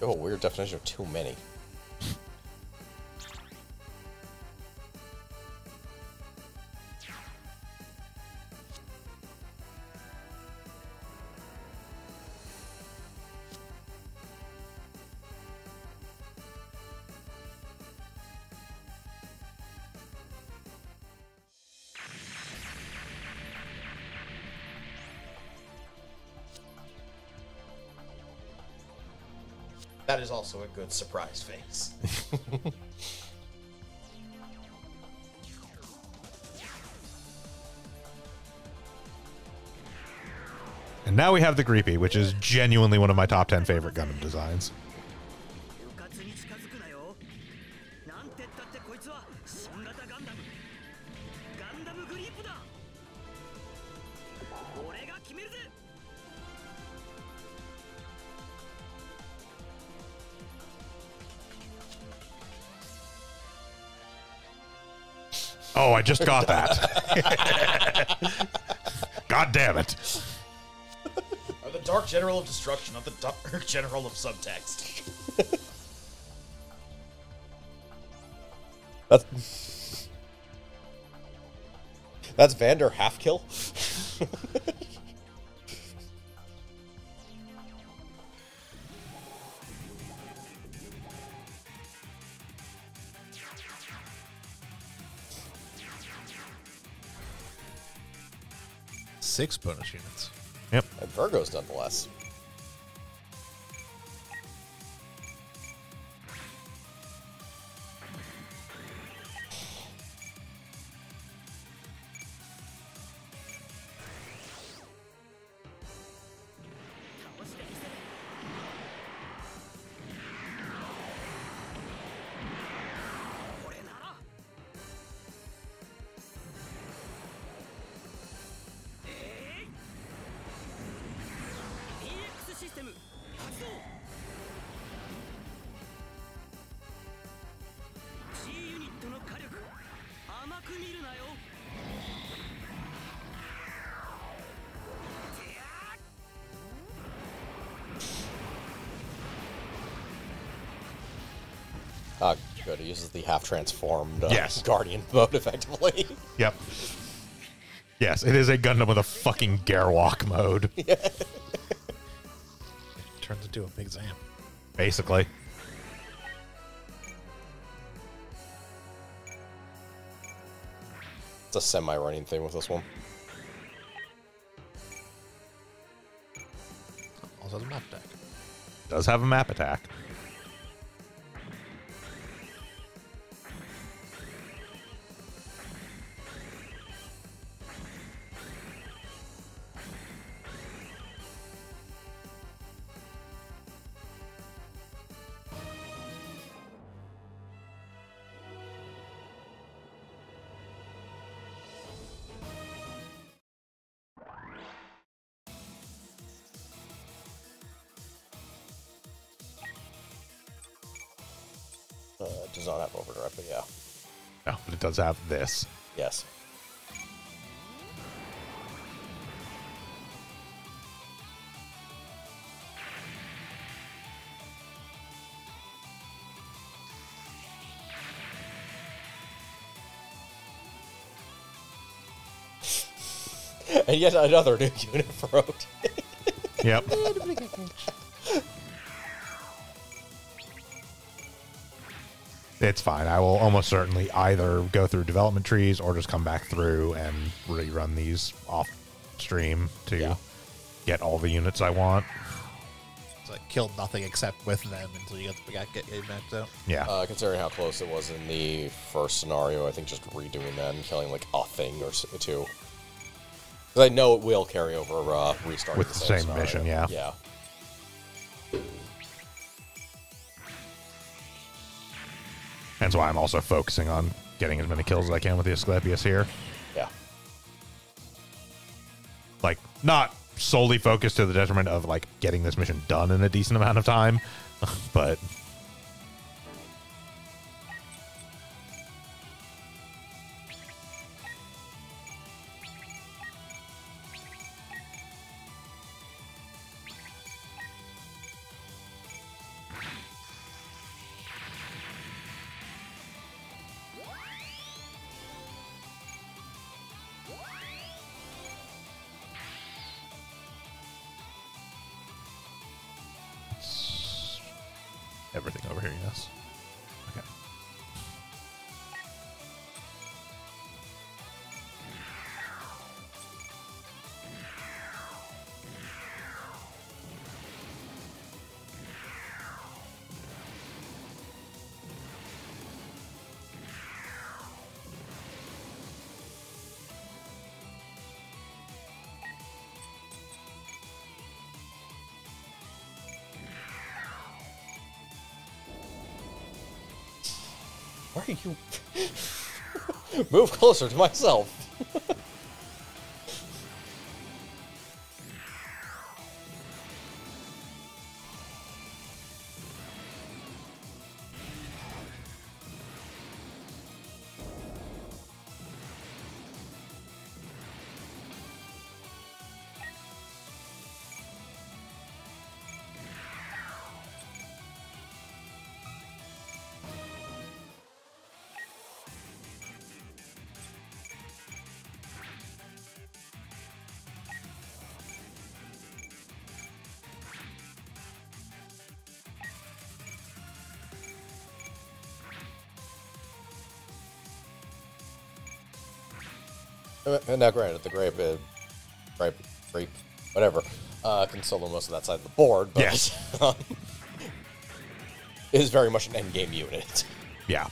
Oh, weird definition of too many. That is also a good surprise face. And now we have the Creepy, which is genuinely one of my top 10 favorite Gundam designs. Oh, I just got that. God damn it. I'm the Dark General of Destruction, not the Dark General of Subtext. That's Vander half kill. Six bonus units. Yep. And Virgos nonetheless. Ah, good. It uses the half-transformed Yes. Guardian mode, effectively. Yep. Yes, it is a Gundam with a fucking Garwalk mode. It turns into a big Zam. Basically. It's a semi-running thing with this one. Also has a map attack. Does have a map attack. It does not have overdrive, but yeah. No, but it does have this. Yes. And yet another new unit wrote. Yep. It's fine. I will almost certainly either go through development trees or just come back through and rerun these off stream to get all the units I want. It's like kill nothing except with them until you get maxed out. Yeah. Considering how close it was in the first scenario, I think just redoing that and killing like a thing or two. Because I know it will carry over restarting With the same scenario. mission, yeah. Yeah. That's why I'm also focusing on getting as many kills as I can with the Asclepius here. Yeah. Like, not solely focused to the detriment of, like, getting this mission done in a decent amount of time, but... Everything over here, yes. Okay. Why are you... Move closer to myself. And now, granted, the grape, whatever, can solo most of that side of the board, but Yes. It is very much an endgame unit. Yeah.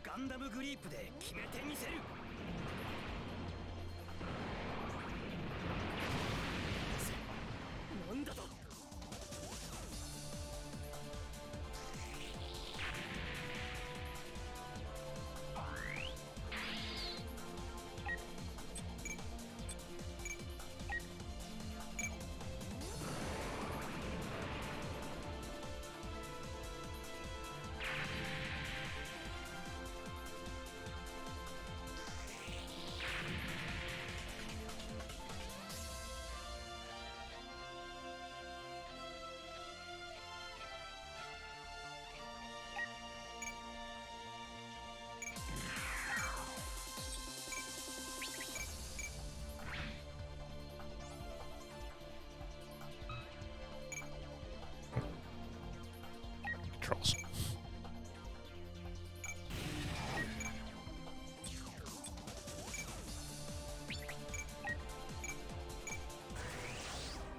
Gundam グリープで決めてみせる。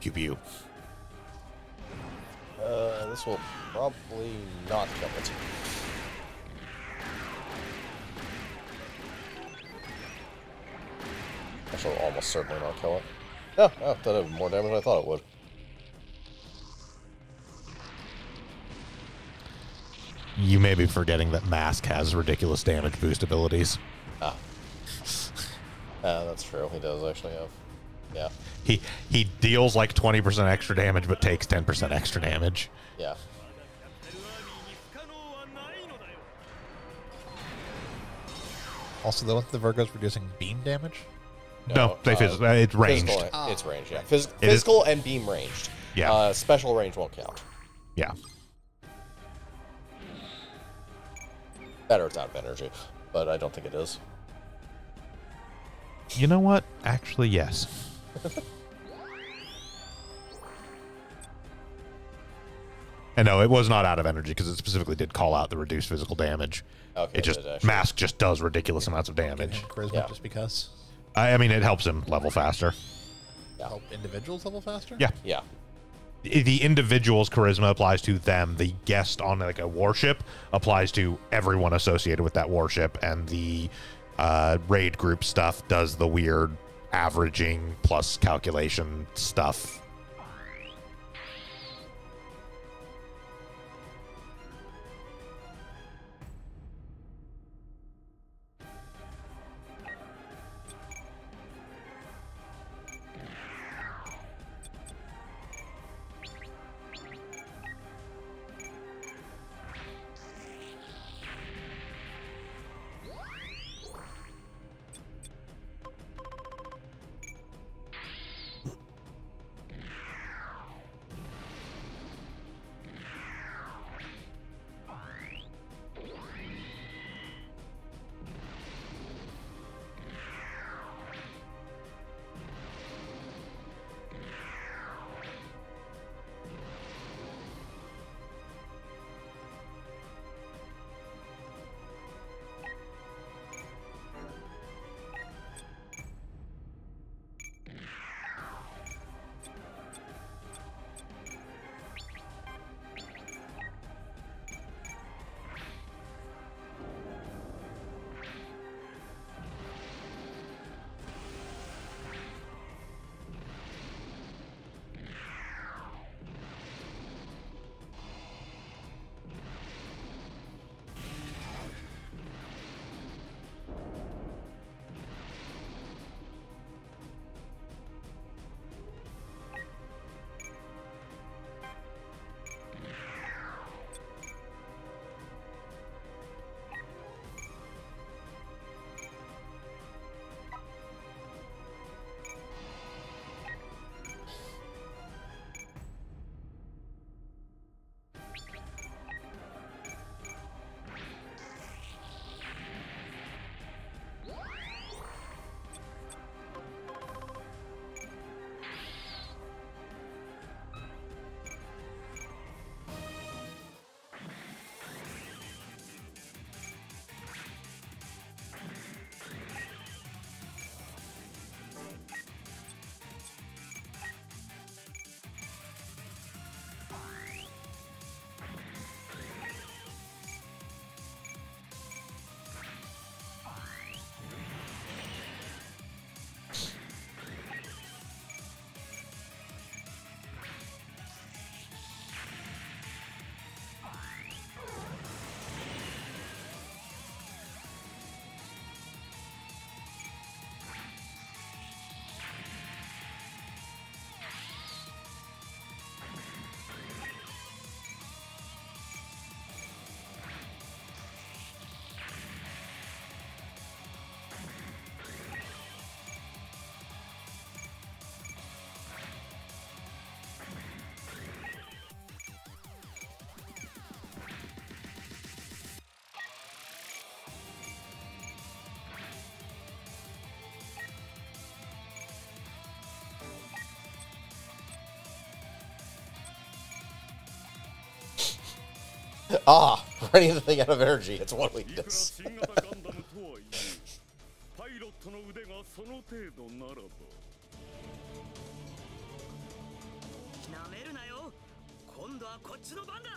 pew pew. This will probably not kill it. Actually, will almost certainly not kill it. Oh, that did more damage than I thought it would. You may be forgetting that Mask has ridiculous damage boost abilities. Ah. That's true. He does actually have. Yeah. He deals like 20% extra damage, but takes 10% extra damage. Yeah. Also, the Virgo's reducing beam damage? No, it's ranged. It's ranged, yeah. Physical and beam ranged. Yeah. Special range won't count. Yeah. Better it's out of energy, but I don't think it is. You know what? Actually, yes. And no, it was not out of energy because it specifically did call out the reduced physical damage. Okay, it just Mask just does ridiculous amounts of damage. Charisma just because. I mean, it helps him level faster. Help individuals level faster? Yeah. Yeah. The individual's charisma applies to them. The guest on like a warship applies to everyone associated with that warship, and the raid group stuff does the weird averaging plus calculation stuff. Running the thing out of energy. It's one weakness. なめるなよ。今度はこっちの番だ。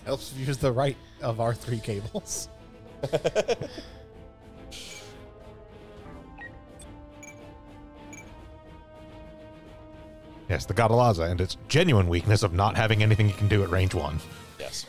Helps use the right of R3 cables. Yes, the Godalaza and its genuine weakness of not having anything you can do at range 1. Yes.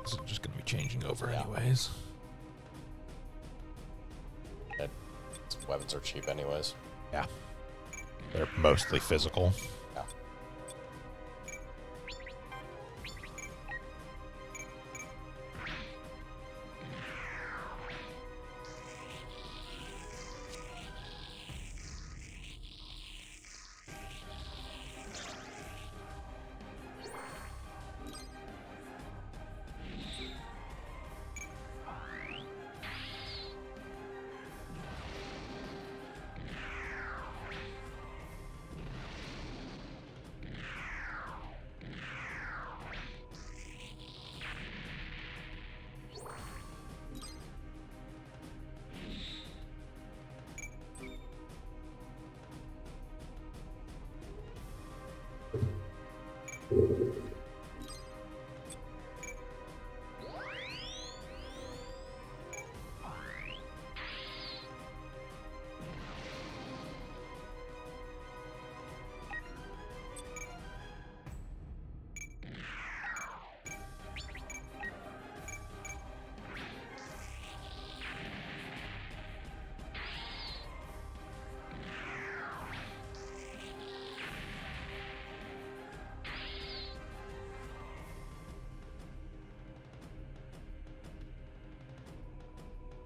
This is just going to be changing over anyways. Weapons are cheap anyways. Yeah. They're mostly physical. Yeah.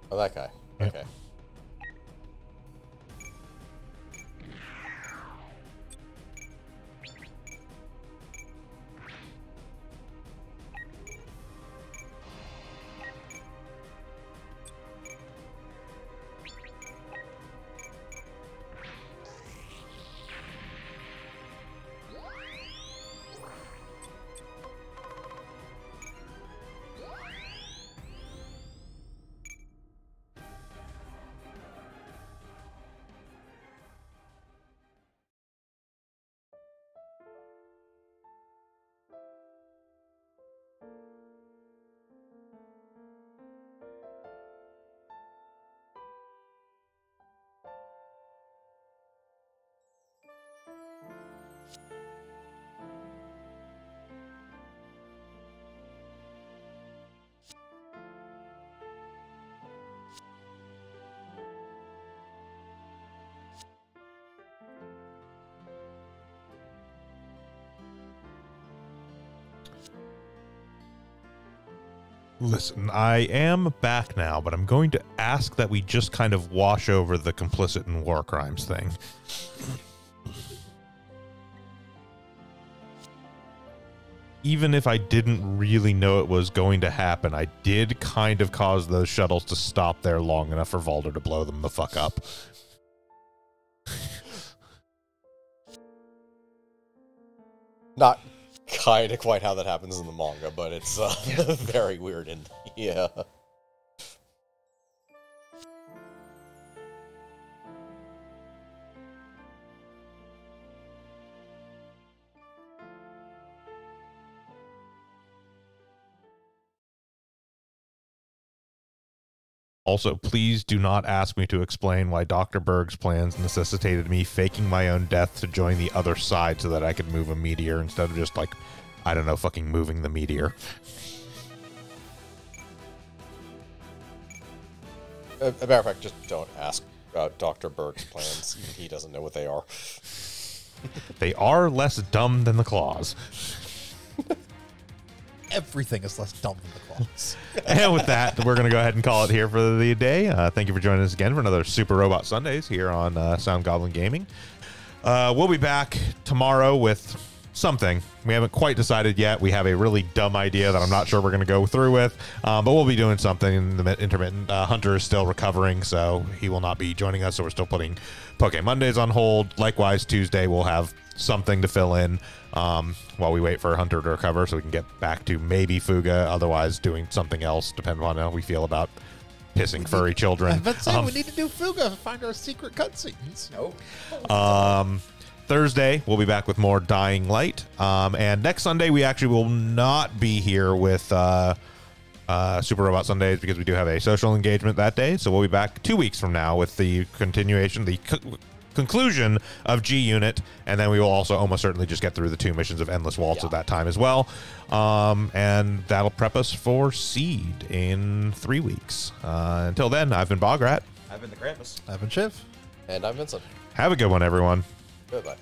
Oh, that guy. Yep. Okay. Listen, I am back now, but I'm going to ask that we just kind of wash over the complicit in war crimes thing. Even if I didn't really know it was going to happen, I did kind of cause those shuttles to stop there long enough for Valder to blow them the fuck up. Not kind of quite how that happens in the manga, but it's very weird. And yeah. Also, please do not ask me to explain why Dr. Berg's plans necessitated me faking my own death to join the other side so that I could move a meteor instead of just, like, I don't know, fucking moving the meteor. As a matter of fact, just don't ask about Dr. Berg's plans. He doesn't know what they are. They are less dumb than the claws. Everything is less dumb than the claws. And with that, we're going to go ahead and call it here for the day. Thank you for joining us again for another Super Robot Sundays here on Sound Goblin Gaming. We'll be back tomorrow with something. We haven't quite decided yet. We have a really dumb idea that I'm not sure we're going to go through with, but we'll be doing something in the intermittent. Hunter is still recovering, so he will not be joining us, so we're still putting Poke Mondays on hold. Likewise, Tuesday we'll have something to fill in while we wait for Hunter to recover so we can get back to maybe Fuga, otherwise doing something else, depending on how we feel about pissing furry children. I bet saying we need to do Fuga to find our secret cutscenes. Nope. Thursday, we'll be back with more Dying Light. And next Sunday, we actually will not be here with Super Robot Sundays because we do have a social engagement that day. So we'll be back 2 weeks from now with the continuation, the conclusion of G Unit. And then we will also almost certainly just get through the 2 missions of Endless Waltz at that time as well. And that'll prep us for Seed in 3 weeks. Until then, I've been Bograt. I've been the Krampus. I've been Shiv. And I'm Vincent. Have a good one, everyone. Goodbye.